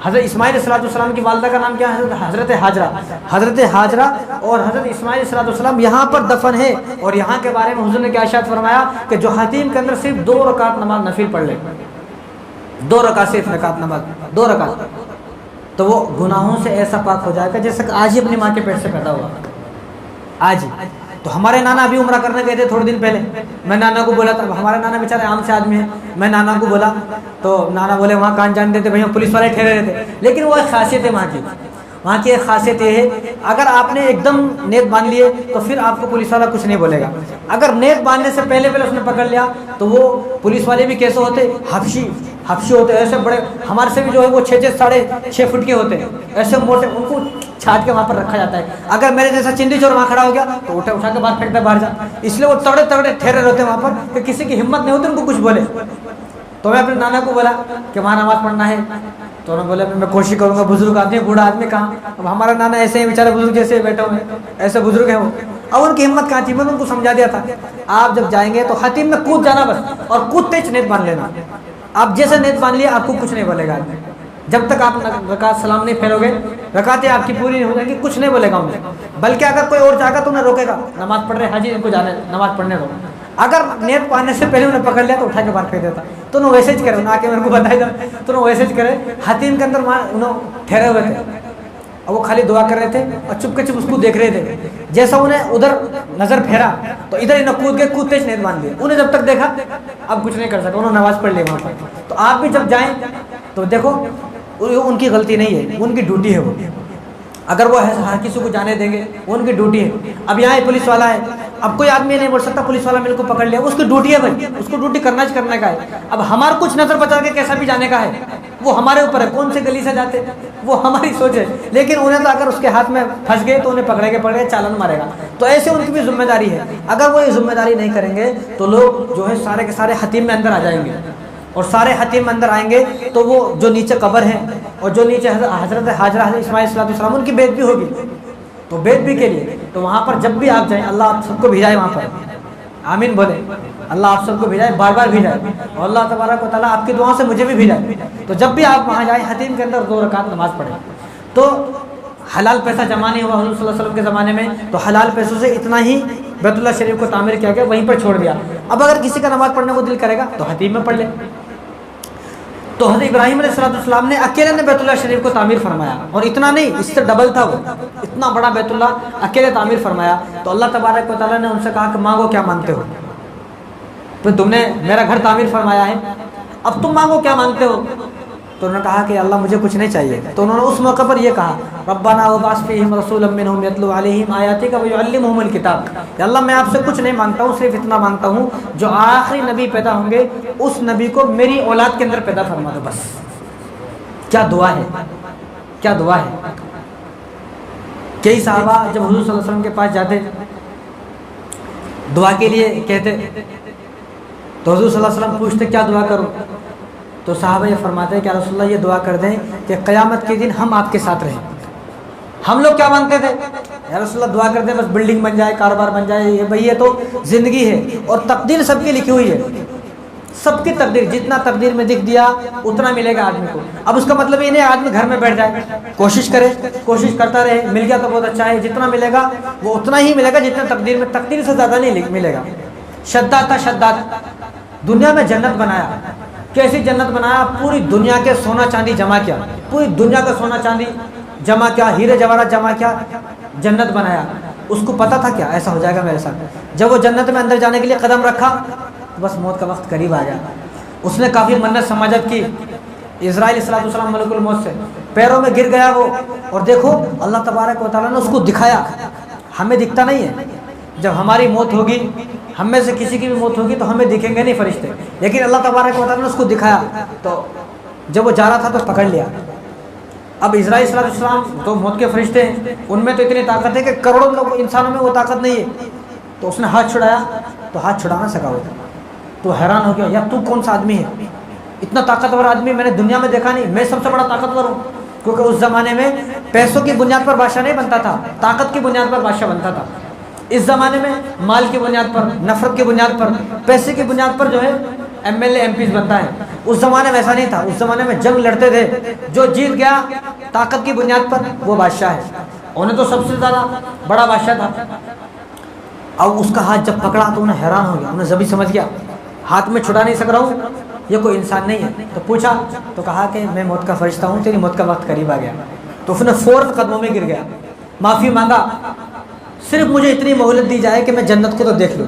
حضرت اسماعیل علیہ السلام کی والدہ کا نام کیا ہے؟ حضرت حاجرہ۔ حضرت حاجرہ اور حضرت اسماعیل علیہ السلام یہاں پر دفن ہے، اور یہاں کے بارے میں حضور نے کیا ارشاد فرمایا کہ جو حتیم کے اندر صرف 2 رکعت نماز نفل پڑھ لے، 2 رکعت صرف رکعت نماز، 2 رکعت، تو وہ گناہوں سے ایسا پاک ہو جائے گا جیسے کہ آج ہی اپنی ماں کے پیٹ سے پیدا ہوا، آج ہی۔ تو ہمارے نانا ابھی عمرہ کرنے گئے تھے تھوڑے دن پہلے، میں نانا کو بولا تھا، ہمارے نانا بیچارے عام سے آدمی ہیں، میں نانا کو بولا تو نانا بولے وہاں کان جان دیتے بھائی پولیس والے ٹھہرے رہتے، لیکن وہ ایک خاصیت ہے وہاں کی ایک خاصیت یہ ہے اگر آپ نے ایک دم نیت باندھ لیے تو پھر آپ کو پولیس والا کچھ نہیں بولے گا، اگر نیت باندھنے سے پہلے اس نے پکڑ لیا تو وہ پولیس والے بھی کیسے ہوتے، حبشی حبشی ہوتے ایسے بڑے، ہمارے سے بھی جو ہے وہ 6 ساڑھے 6 فٹ کے ہوتے ہیں، ایسے موٹے، ان کو چھاٹ کے وہاں پر رکھا جاتا ہے. اگر میرے جیسا چندی چور وہاں کھڑا ہو گیا تو اٹھا کے باہر پھینکتا ہے باہر جا. اس لیے وہ تگڑے تگڑے ٹھہرے رہتے ہیں وہاں پر کہ کسی کی ہمت نہیں ہوتی ان کو کچھ بولے. تو میں اپنے نانا کو بولا کہ وہاں نماز پڑھنا ہے، تو انہوں نے بولا میں کوشش کروں گا. بزرگ آدمی، بوڑھا آدمی کہاں، اب ہمارا نانا ایسے ہی بیچارے بزرگ جیسے بیٹھے ہوئے ہیں، ایسے بزرگ ہیں وہ. اب ان کی ہمت کہاں تھی. میں نے ان کو سمجھا دیا تھا آپ جب جائیں گے تو خطیب میں کود جانا بس، اور کودتے ہی نیت باندھ لینا. آپ جیسے نیت باندھ لیا آپ کو کچھ نہیں بولے گا. جب تک آپ رکعت سلام نہیں پھیرو گے، رکعتیں آپ کی پوری نہیں ہو جائیں گی، کچھ نہیں بولے گا انہیں. بلکہ اگر کوئی اور جائے گا تو انہیں روکے گا، نماز پڑھ رہے حاجی ان کو جانے نماز پڑھنے دو. اگر نیت پانے سے پہلے انہیں پکڑ لیا تو اٹھا کے باہر پھینک دیتا. تو انہوں ویسے ہی کرے، انہوں آ کے میرے کو بتایا تھا، تو انہوں ویسے ہی کرے. حتیم کے اندر وہاں انہوں ٹھہرے ہوئے تھے اور وہ خالی دعا کر رہے تھے اور چپ کے چپ اس کو دیکھ رہے تھے. جیسا انہیں ادھر نظر پھیرا تو ادھر انہیں کود کے کودتے نیت باندھ لیا. انہیں جب تک دیکھا اب کچھ نہیں کر سکا، انہوں نے نماز پڑھ لی وہاں پر. تو آپ بھی جب جائیں تو دیکھو ان کی غلطی نہیں ہے، ان کی ڈیوٹی ہے وہ. اگر وہ ہر کسی کو جانے دیں گے وہ ان کی ڈیوٹی ہے. اب یہاں پولیس والا ہے، اب کوئی آدمی نہیں بول سکتا پولیس والا میرے کو پکڑ لیا، اس کی ڈیوٹی ہے بھائی، اس کو ڈیوٹی کرنا کا ہے. اب ہمارا کچھ نظر بچا کے کیسا بھی جانے کا ہے وہ ہمارے اوپر ہے، کون سے گلی سے جاتے وہ ہماری سوچ ہے. لیکن انہیں تو اگر اس کے ہاتھ میں پھنس گئے تو انہیں پکڑے گے چالان مارے گا. تو ایسے ان کی بھی ذمہ داری ہے. اگر وہ یہ ذمہ داری نہیں کریں گے تو لوگ جو ہے سارے کے سارے حتیم میں اندر آ جائیں گے، اور سارے حتیم اندر آئیں گے تو وہ جو نیچے قبر ہے اور جو نیچے حضرت حاجرہ حضرت اسماعیل علیہ السلام ان کی بیعت بھی ہوگی. تو بیعت بھی کے لیے تو وہاں پر جب بھی آپ جائیں اللہ آپ سب کو بھیجائے وہاں پر. آمین بولے. اللہ آپ سب کو بھیجائے، بار بار بھیجائے، اور اللہ تبارک و تعالیٰ آپ کی دعاؤں سے مجھے بھی بھیجائے. تو جب بھی آپ وہاں جائیں حتیم کے اندر 2 رکعت نماز پڑھیں. تو حلال پیسہ جمع نہیں ہوا حضور صلی اللہ علیہ وسلم کے زمانے میں، تو حلال پیسوں سے اتنا ہی بیت اللہ شریف کو تعمیر کیا گیا، وہیں پر چھوڑ دیا. اب اگر کسی کا نماز پڑھنے کو دل کرے گا تو حتیم میں پڑھ لے. تو حضرت ابراہیم علیہ السلام نے اکیلے نے بیت اللہ شریف کو تعمیر فرمایا، اور اتنا نہیں اس سے ڈبل تھا، وہ اتنا بڑا بیت اللہ اکیلے تعمیر فرمایا. تو اللہ تبارک و تعالیٰ نے ان سے کہا کہ مانگو کیا مانگتے ہو، تو تم نے میرا گھر تعمیر فرمایا ہے، اب تم مانگو کیا مانگتے ہو. تو انہوں نے کہا کہ اللہ مجھے کچھ نہیں چاہیے. تو انہوں نے اس موقع پر یہ کہا ربنا وابعث فیہم رسولا منہم یتلو علیہم آیاتک ویعلمہم الکتاب. کہ اللہ میں آپ سے کچھ نہیں مانگتا ہوں، صرف اتنا مانگتا ہوں جو آخری نبی پیدا ہوں گے اس نبی کو میری اولاد کے اندر پیدا فرما دو بس. کیا دعا ہے، کیا دعا ہے. کئی صحابہ جب حضور صلی اللہ علیہ وسلم کے پاس جاتے دعا کے لیے کہتے تو حضور صلی اللہ علیہ وسلم پوچھتے کیا دعا کروں. تو صحابہ یہ فرماتے ہیں کہ رسول اللہ یہ دعا کر دیں کہ قیامت کے دن ہم آپ کے ساتھ رہیں. ہم لوگ کیا مانگتے تھے، یا رسول اللہ دعا کر دیں بس بلڈنگ بن جائے، کاروبار بن جائے. یہ بھائی یہ تو زندگی ہے اور تقدیر سب کی لکھی ہوئی ہے، سب کی تقدیر، جتنا تقدیر میں لکھ دیا اتنا ملے گا آدمی کو. اب اس کا مطلب یہ نہیں آدمی گھر میں بیٹھ جائے، کوشش کرے، کوشش کرتا رہے، مل گیا تو بہت اچھا ہے. جتنا ملے گا وہ اتنا ہی ملے گا جتنا تقدیر میں، تقدیر سے زیادہ نہیں ملے گا. شداد تھا شداد، دنیا میں جنت بنایا. کیسی جنت بنایا، پوری دنیا کے سونا چاندی جمع کیا، پوری دنیا کا سونا چاندی جمع کیا، ہیرے جواہرات جمع کیا، جنت بنایا. اس کو پتا تھا کیا ایسا ہو جائے گا میرے ساتھ. جب وہ جنت میں اندر جانے کے لیے قدم رکھا تو بس موت کا وقت قریب آ گیا. اس نے کافی منت سماجت کی، اسرائیل علیہ السلام ملک الموت سے پیروں میں گر گیا وہ. اور دیکھو اللہ تبارک و تعالیٰ نے اس کو دکھایا. ہمیں دکھتا نہیں ہے، جب ہماری موت ہوگی، ہم میں سے کسی کی بھی موت ہوگی تو ہمیں دکھیں گے نہیں فرشتے، لیکن اللہ تبارک و تعالیٰ نے اس کو دکھایا. تو جب وہ جا رہا تھا تو پکڑ لیا. اب اسرائیل علیہ السلام تو موت کے فرشتے ہیں، ان میں تو اتنی طاقت ہے کہ کروڑوں لوگ انسانوں میں وہ طاقت نہیں ہے. تو اس نے ہاتھ چھڑایا تو ہاتھ چھڑا نہ سکا. وہ تو حیران ہو گیا، یا تو کون سا آدمی ہے، اتنا طاقتور آدمی میں نے دنیا میں دیکھا نہیں، میں سب سے بڑا طاقتور ہوں. کیونکہ اس زمانے میں پیسوں کی بنیاد پر بادشاہ نہیں بنتا تھا، طاقت کی بنیاد پر بادشاہ بنتا تھا. اس زمانے میں مال کی بنیاد پر، نفرت کی بنیاد پر، پیسے کی بنیاد پر جو ہے M L A M Ps بنتا ہے. اس زمانے میں ایسا نہیں تھا. اس زمانے میں جنگ لڑتے تھے، جو جیت گیا طاقت کی بنیاد پر وہ بادشاہ ہے. انہیں تو سب سے زیادہ بڑا بادشاہ تھا. اب اس کا ہاتھ جب پکڑا تو انہیں حیران ہو گیا، انہیں جبھی سمجھ گیا ہاتھ میں چھڑا نہیں سک رہا ہوں، یہ کوئی انسان نہیں ہے. تو پوچھا تو کہا کہ میں موت کا فرشتہ ہوں، تیری موت کا وقت قریب آ گیا. تو اس نے فوراً قدموں میں گر گیا، معافی مانگا، صرف مجھے اتنی مہلت دی جائے کہ میں جنت کو تو دیکھ لوں.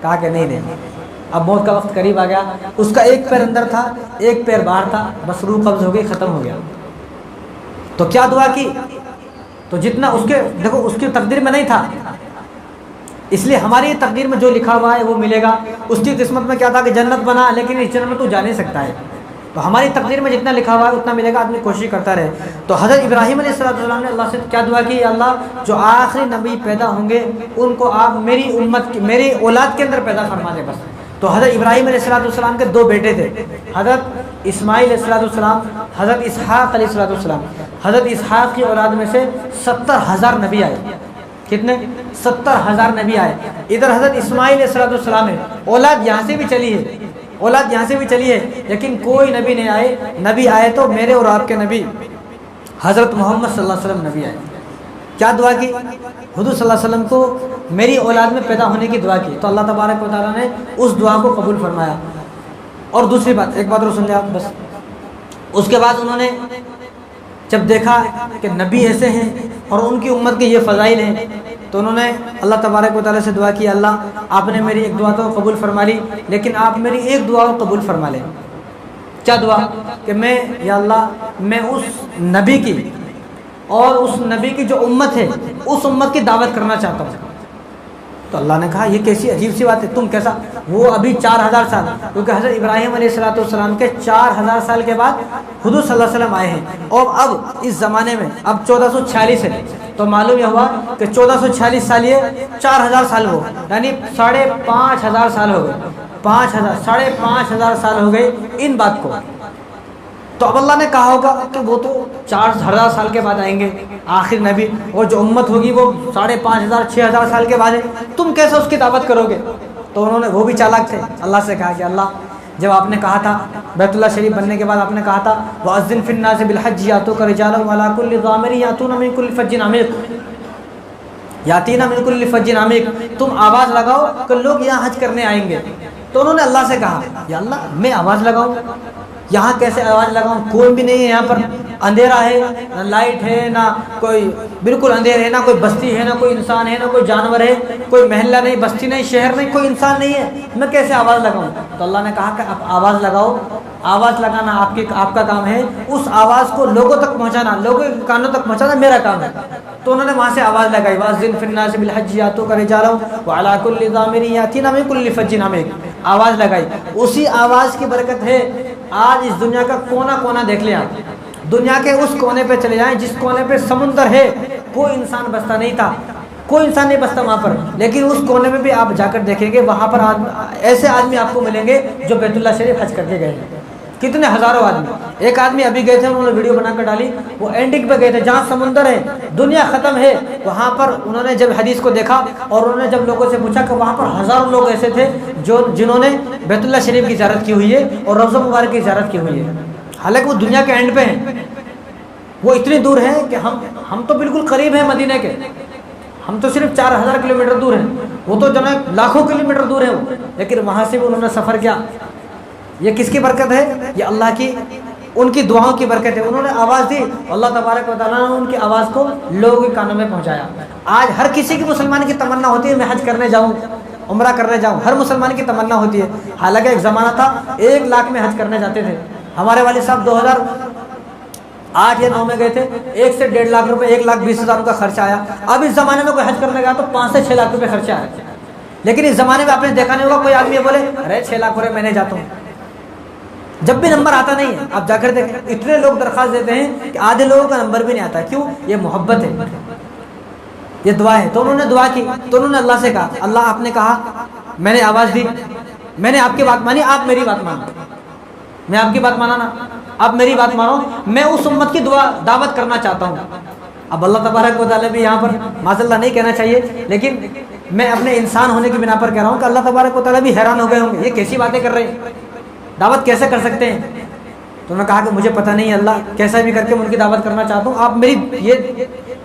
کہا کہ نہیں نہیں، اب موت کا وقت قریب آ گیا. اس کا ایک پیر اندر تھا، ایک پیر باہر تھا، بس روح قبض ہو گئی، ختم ہو گیا. تو کیا دعا کی، تو جتنا اس کے دیکھو اس کی تقدیر میں نہیں تھا، اس لیے ہماری تقدیر میں جو لکھا ہوا ہے وہ ملے گا. اس کی قسمت میں کیا تھا کہ جنت بنا، لیکن اس جنت میں تو جا نہیں سکتا ہے. تو ہماری تقدیر میں جتنا لکھا ہوا ہے اتنا ملے گا، آدمی کوشش کرتا رہے۔ تو حضرت ابراہیم علیہ السلام نے اللہ سے کیا دعا کی؟ اللہ جو آخری نبی پیدا ہوں گے ان کو آپ میری امت کی، میری اولاد کے اندر پیدا فرما دیں بس۔ تو حضرت ابراہیم علیہ السلام کے 2 بیٹے تھے، حضرت اسماعیل علیہ السلام، حضرت اسحاق علیہ السلام۔ حضرت اسحاق کی اولاد میں سے 70,000 نبی آئے۔ کتنے؟ 70,000 نبی آئے۔ ادھر حضرت اسماعیل علیہ السلام ہے، اولاد یہاں سے بھی چلی ہے، اولاد یہاں سے بھی چلی ہے، لیکن کوئی نبی نہیں آئے۔ نبی آئے تو میرے اور آپ کے نبی حضرت محمد صلی اللہ علیہ وسلم نبی آئے۔ کیا دعا کی؟ حضور صلی اللہ علیہ وسلم کو میری اولاد میں پیدا ہونے کی دعا کی، تو اللہ تبارک و تعالیٰ نے اس دعا کو قبول فرمایا۔ اور دوسری بات، ایک بات اور سن لیں آپ بس، اس کے بعد انہوں نے جب دیکھا کہ نبی ایسے ہیں اور ان کی امت کے یہ فضائل ہیں، تو انہوں نے اللہ تبارک و تعالیٰ سے دعا کی، اللہ آپ نے میری ایک دعا تو قبول فرما لی، لیکن آپ میری ایک دعا کو قبول فرما لیں۔ کیا دعا؟ کہ میں، یا اللہ میں اس نبی کی اور اس نبی کی جو امت ہے اس امت کی دعوت کرنا چاہتا ہوں۔ تو اللہ نے کہا یہ کیسی عجیب سی بات ہے، تم کیسا؟ وہ ابھی 4000 سال، کیونکہ حضرت ابراہیم علیہ السلام کے 4000 سال کے بعد حضور صلی اللہ علیہ وسلم آئے ہیں، اور اب اس زمانے میں اب 1446 ہے، تو معلوم یہ ہوا کہ 1446 سال یہ 4000 سال ہو، یعنی 5500 سال ہو گئے، 5500 سال ہو گئے ان بات کو۔ تو اب اللہ نے کہا ہوگا کہ وہ تو 4000 سال کے بعد آئیں گے آخر نبی، اور جو امت ہوگی وہ 5500 6000 سال کے بعد ہے، تم کیسے اس کی دعوت کرو گے؟ تو انہوں نے، وہ بھی چالاک تھے، اللہ سے کہا کہ اللہ جب آپ نے کہا تھا بیت اللہ شریف بننے کے بعد آپ نے کہا تھا وَأَذِّن فِي النَّاسِ بِالْحَجِّ يَأْتُوكَ رِجَالًا وَعَلَىٰ كُلِّ ضَامِرٍ يَأْتُونَ مِن كُلِّ فَجٍّ عَمِيقٍ، یاتینا من کل فج عمیق، تم آواز لگاؤ کہ لوگ یہاں حج کرنے آئیں گے۔ تو انہوں نے اللہ سے کہا یا اللہ میں آواز لگاؤں، یہاں کیسے آواز لگاؤں؟ کوئی بھی نہیں ہے یہاں پر، اندھیرا ہے، نہ لائٹ ہے، نہ کوئی، بالکل اندھیرا ہے، نہ کوئی بستی ہے، نہ کوئی انسان ہے، نہ کوئی جانور ہے، کوئی محلہ نہیں، بستی نہیں، شہر نہیں، کوئی انسان نہیں ہے، میں کیسے آواز لگاؤں؟ تو اللہ نے کہا کہ آپ آواز لگاؤ، آواز لگانا آپ کا کام ہے، اس آواز کو لوگوں تک پہنچانا، لوگوں کے کانوں تک پہنچانا میرا کام ہے۔ تو انہوں نے وہاں سے آواز لگائی وَأَذِّن فِي النَّاسِ بِالْحَجِّ يَأْتُوكَ رِجَالًا وَعَلَىٰ كُلِّ ضَامِرٍ يَأْتِينَ مِن كُلِّ فَجٍّ عَمِيقٍ، آواز لگائی۔ اسی آواز کی برکت ہے آج اس دنیا کا کونا کونا دیکھ لیں آپ، دنیا کے اس کونے پہ چلے جائیں جس کونے پہ سمندر ہے، کوئی انسان بستا نہیں تھا، کوئی انسان نہیں بستا وہاں پر، لیکن اس کونے میں بھی آپ جا کر دیکھیں گے وہاں پر ایسے آدمی آپ کو ملیں گے جو بیت اللہ شریف حج کر کے گئے ہیں، کتنے ہزاروں آدمی۔ ایک آدمی ابھی گئے تھے، انہوں نے ویڈیو بنا کر ڈالی، وہ اینڈنگ پہ گئے تھے جہاں سمندر ہے، دنیا ختم ہے، وہاں پر انہوں نے جب حدیث کو دیکھا اور انہوں نے جب لوگوں سے پوچھا کہ وہاں پر ہزاروں لوگ ایسے تھے جنہوں نے بیت اللہ شریف کی زیارت کی ہوئی ہے اور روضہ مبارک کی زیارت کی ہوئی ہے، حالانکہ وہ دنیا کے اینڈ پہ ہیں، وہ اتنی دور ہیں کہ ہم تو بالکل قریب ہیں مدینہ کے، ہم تو صرف 4000 کلومیٹر دور ہیں، وہ تو جناب لاکھوں کلومیٹر دور ہیں وہ، لیکن وہاں سے بھی انہوں نے سفر کیا۔ یہ کس کی برکت ہے؟ یہ اللہ کی، ان کی دعاؤں کی برکت ہے۔ انہوں نے آواز دی، اللہ تبارک و تعالیٰ نے ان کی آواز کو لوگوں کے کانوں میں پہنچایا۔ آج ہر کسی کی مسلمان کی تمنا ہوتی ہے میں حج کرنے جاؤں، عمرہ کرنے جاؤں، ہر مسلمان کی تمنا ہوتی ہے۔ حالانکہ ایک زمانہ تھا 1 لاکھ میں حج کرنے جاتے تھے، ہمارے والد صاحب 2008 یا 2009 میں گئے تھے، 1 سے 1.5 لاکھ روپے، 1,20,000 کا خرچہ آیا۔ اب اس زمانے میں کوئی حج کرنے گیا تو 5 سے 6 لاکھ روپے خرچہ آیا، لیکن اس زمانے میں آپ نے دیکھا نہیں ہوگا کوئی آدمی بولے ارے 6 لاکھ ہو رہے میں نہیں جاتا ہوں، جب بھی نمبر آتا نہیں ہے۔ آپ جا کر دیکھیں اتنے لوگ درخواست دیتے ہیں کہ آدھے لوگوں کا نمبر بھی نہیں آتا، کیوں؟ یہ محبت ہے، یہ دعا ہے۔ تو انہوں نے دعا کی، تو انہوں نے اللہ سے کہا اللہ آپ نے کہا، میں نے آواز دی، میں نے آپ کی بات مانی، آپ میری بات مانو، میں آپ کی بات مانا نا، آپ میری بات مانو، میں اس امت کی دعوت کرنا چاہتا ہوں۔ اب اللہ تبارک و تعالیٰ بھی یہاں پر معاذ اللہ نہیں کہنا چاہیے، لیکن میں اپنے انسان ہونے کی بنا پر کہہ رہا ہوں کہ اللہ تبارک و تعالیٰ بھی حیران ہو گئے ہوں گے، یہ کیسی باتیں کر رہے ہیں، دعوت کیسے کر سکتے ہیں؟ تو انہوں نے کہا کہ مجھے پتہ نہیں اللہ، کیسا بھی کر کے میں ان کی دعوت کرنا چاہتا ہوں، آپ میری یہ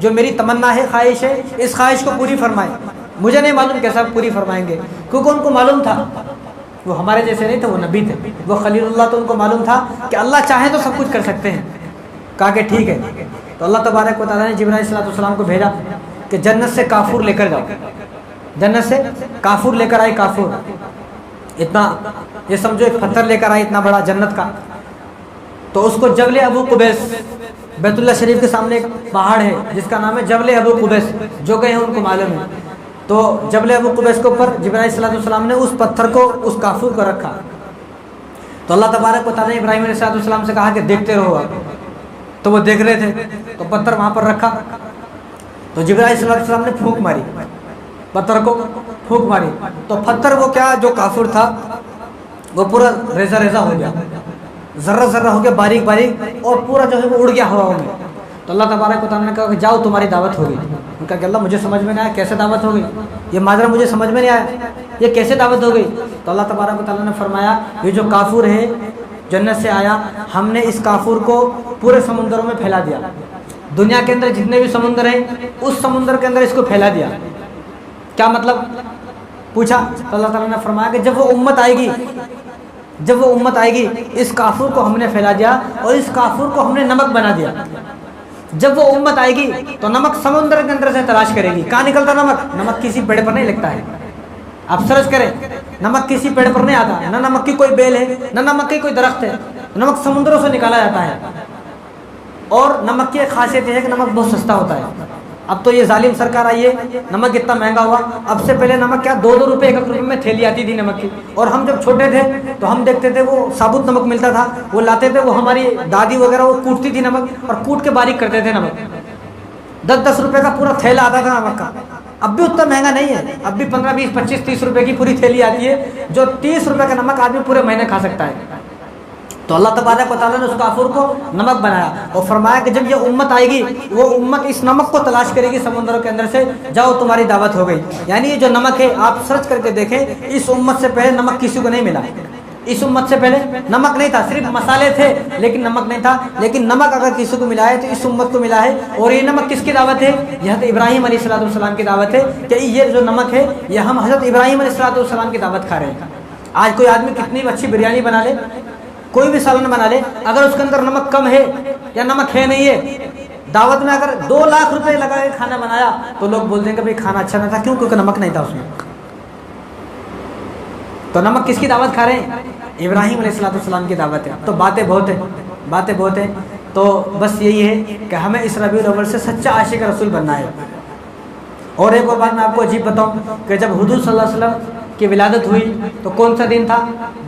جو میری تمنا ہے، خواہش ہے، اس خواہش کو پوری فرمائیں۔ مجھے نہیں معلوم کیسا پوری فرمائیں گے، کیونکہ ان کو معلوم تھا وہ ہمارے جیسے نہیں تھے، وہ نبی تھے، وہ خلیل اللہ، تو ان کو معلوم تھا کہ اللہ چاہے تو سب کچھ کر سکتے ہیں۔ کہا کہ ٹھیک ہے۔ تو اللہ تبارک و تعالیٰ نے جبرائیل علیہ السلام کو بھیجا کہ جنت سے کافور لے کر جاؤ، جنت سے کافور لے کر آئے، کافور اتنا، یہ سمجھو ایک پتھر لے کر آئے اتنا بڑا جنت کا، تو اس کو جبل ابو قبیس، بیت اللہ شریف کے سامنے ایک پہاڑ ہے جس کا نام ہے جبل ابو قبیس، جو گئے ہیں ان کو معلوم ہے۔ تو جبل ابو قبیس کے اوپر جبرائیل علیہ السلام نے اس پتھر کو، اس کافور کو رکھا، تو اللہ تبارک و تعالیٰ نے ابراہیم علیہ السلام سے کہا کہ دیکھتے رہو آپ. تو وہ دیکھ رہے تھے, تو پتھر وہاں پر رکھا, تو جبرائیل علیہ السلام نے پھونک ماری, پتھر کو پھونک ماری, تو پتھر وہ کیا جو کافر تھا وہ پورا ریزہ ریزہ ہو گیا, ذرہ ذرہ ہو گیا, باریک باریک, اور پورا جو ہے وہ اڑ گیا ہواؤں میں. تو اللہ تبارک و تعالیٰ نے کہا کہ جاؤ تمہاری دعوت ہو گئی. ان کا کہ اللہ مجھے سمجھ میں نہیں آیا کیسے دعوت ہو گئی, یہ معذرہ مجھے سمجھ میں نہیں آیا یہ کیسے دعوت ہو گئی. تو اللہ تبارک و تعالیٰ نے فرمایا یہ جو کافر ہے جنت سے آیا, ہم نے اس کافر کو پورے سمندروں میں پھیلا دیا, دنیا کے اندر جتنے بھی سمندر ہیں اس سمندر کے اندر اس کو پھیلا دیا. کیا مطلب پوچھا, تو اللہ تعالیٰ نے فرمایا کہ جب وہ امت آئے گی اس کافر کو ہم نے پھیلا دیا اور اس کافر کو ہم نے نمک بنا دیا. جب وہ امت آئے گی تو نمک سمندر کے اندر سے تلاش کرے گی, کہاں نکلتا نمک, نمک کسی پیڑ پر نہیں لگتا ہے. آپ سرچ کریں, نمک کسی پیڑ پر نہیں آتا, نہ نمک کی کوئی بیل ہے نہ نمک کی کوئی درخت ہے, نمک سمندروں سے نکالا جاتا ہے. اور نمک کی ایک خاصیت یہ ہے کہ نمک بہت سستا ہوتا ہے. اب تو یہ ظالم سرکار آئی ہے, نمک اتنا مہنگا ہوا. اب سے پہلے نمک کیا 2 روپے 1 روپے میں تھیلی آتی تھی نمک کی, اور ہم جب چھوٹے تھے تو ہم دیکھتے تھے وہ ثابت نمک ملتا تھا, وہ لاتے تھے, وہ ہماری دادی وغیرہ وہ کوٹتی تھی نمک اور کوٹ کے باریک کرتے تھے نمک. 10 روپے کا پورا تھیلا آتا تھا نمک کا. اب بھی اتنا مہنگا نہیں ہے, اب بھی 15 20 25 30 روپے کی پوری تھیلی آتی ہے, جو 30 روپے کا نمک آدمی پورے مہینے کھا سکتا ہے. تو اللہ تبارک و تعالیٰ نے اس کافر کو نمک بنایا اور فرمایا کہ جب یہ امت آئے گی وہ امت اس نمک کو تلاش کرے گی سمندروں کے اندر سے, جاؤ تمہاری دعوت ہو گئی. یعنی یہ جو نمک ہے آپ سرچ کر کے دیکھیں, اس امت سے پہلے نمک کسی کو نہیں ملا. اس امت سے پہلے نمک نہیں تھا, صرف مسالے تھے لیکن نمک نہیں تھا. لیکن نمک اگر کسی کو ملا ہے تو اس امت کو ملا ہے. اور یہ نمک کس کی دعوت ہے, یہ حضرت ابراہیم علیہ السلام کی دعوت ہے کہ یہ جو نمک ہے یہ ہم حضرت ابراہیم علیہ السلام کی دعوت کھا رہے ہیں. آج کوئی آدمی کتنی اچھی بریانی بنا لے, کوئی بھی سالن بنا لے, اگر اس کے اندر نمک کم ہے یا نمک ہے نہیں ہے, دعوت میں اگر 2 لاکھ روپے لگا کے کھانا بنایا تو لوگ بولتے ہیں کہ بھائی کھانا اچھا نہ تھا, کیوں, کیونکہ نمک نہیں تھا اس میں. تو نمک کس کی دعوت کھا رہے ہیں, ابراہیم علیہ السلام کی دعوت ہے. تو باتیں بہت ہیں. تو بس یہی ہے کہ ہمیں اس ربیع الاول سے سچا عاشق رسول بننا ہے. اور ایک اور بات میں آپ کو عجیب بتاؤں کہ جب حضور صلی اللہ علیہ وسلم کی ولادت ہوئی تو کون سا دن تھا,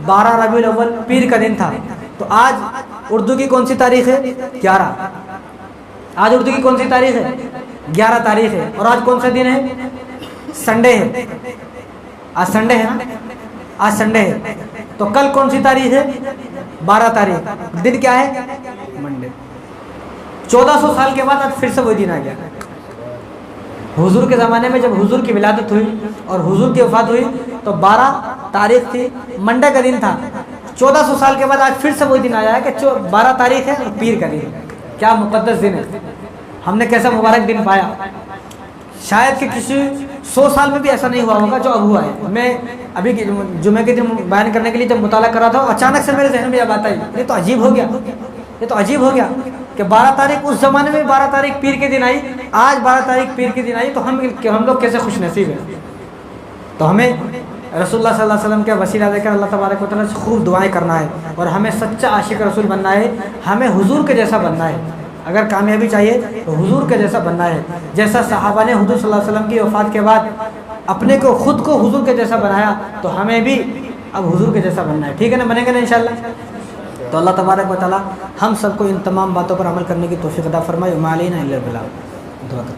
12 ربیع الاول پیر کا دن تھا. تو آج اردو کی کون سی تاریخ ہے, 11. آج اردو کی کون سی تاریخ ہے, 11 تاریخ ہے. اور آج کون سا دن ہے, سنڈے ہے. آج سنڈے ہے نا, آج سنڈے ہے. تو کل کون سی تاریخ ہے, 12 تاریخ. دن کیا ہے, منڈے. 1400 سال کے بعد آج پھر سے وہی دن آ گیا. حضور کے زمانے میں جب حضور کی ولادت ہوئی اور حضور کی وفات ہوئی تو 12 تاریخ تھی, منڈے کا دن تھا. 1400 سال کے بعد آج پھر سے وہی دن آیا ہے کہ 12 تاریخ ہے اور پیر کا دن. کیا مقدس دن ہے, ہم نے کیسا مبارک دن پایا. شاید کہ کسی 100 سال میں بھی ایسا نہیں ہوا ہوگا جو اب ہوا ہے. میں ابھی جمعے کے دن بیان کرنے کے لیے جب مطالعہ کر رہا تھا اچانک سے میرے ذہن میں یہ بات آئی, یہ تو عجیب ہو گیا کہ 12 تاریخ اس زمانے میں 12 تاریخ پیر کے دن آئی, آج 12 تاریخ پیر کے دن آئی. تو ہم لوگ کیسے خوش نصیب ہیں. تو ہمیں رسول اللہ صلی اللہ علیہ وسلم کے وسیلہ دے کر اللہ تبارک و تعالیٰ سے خوب دعائیں کرنا ہے اور ہمیں سچا عاشق رسول بننا ہے. ہمیں حضور کے جیسا بننا ہے. اگر کامیابی چاہیے تو حضور کے جیسا بننا ہے. جیسا صحابہ نے حضور صلی اللہ علیہ وسلم کی وفات کے بعد اپنے کو خود کو حضور کے جیسا بنایا, تو ہمیں بھی اب حضور کے جیسا بننا ہے. ٹھیک ہے نا, بنیں گے نا انشاءاللہ. تو اللہ تبارک و تعالیٰ ہم سب کو ان تمام باتوں پر عمل کرنے کی توفیق عطا فرمائے. وما علینا الا البلاغ. دعا کریں.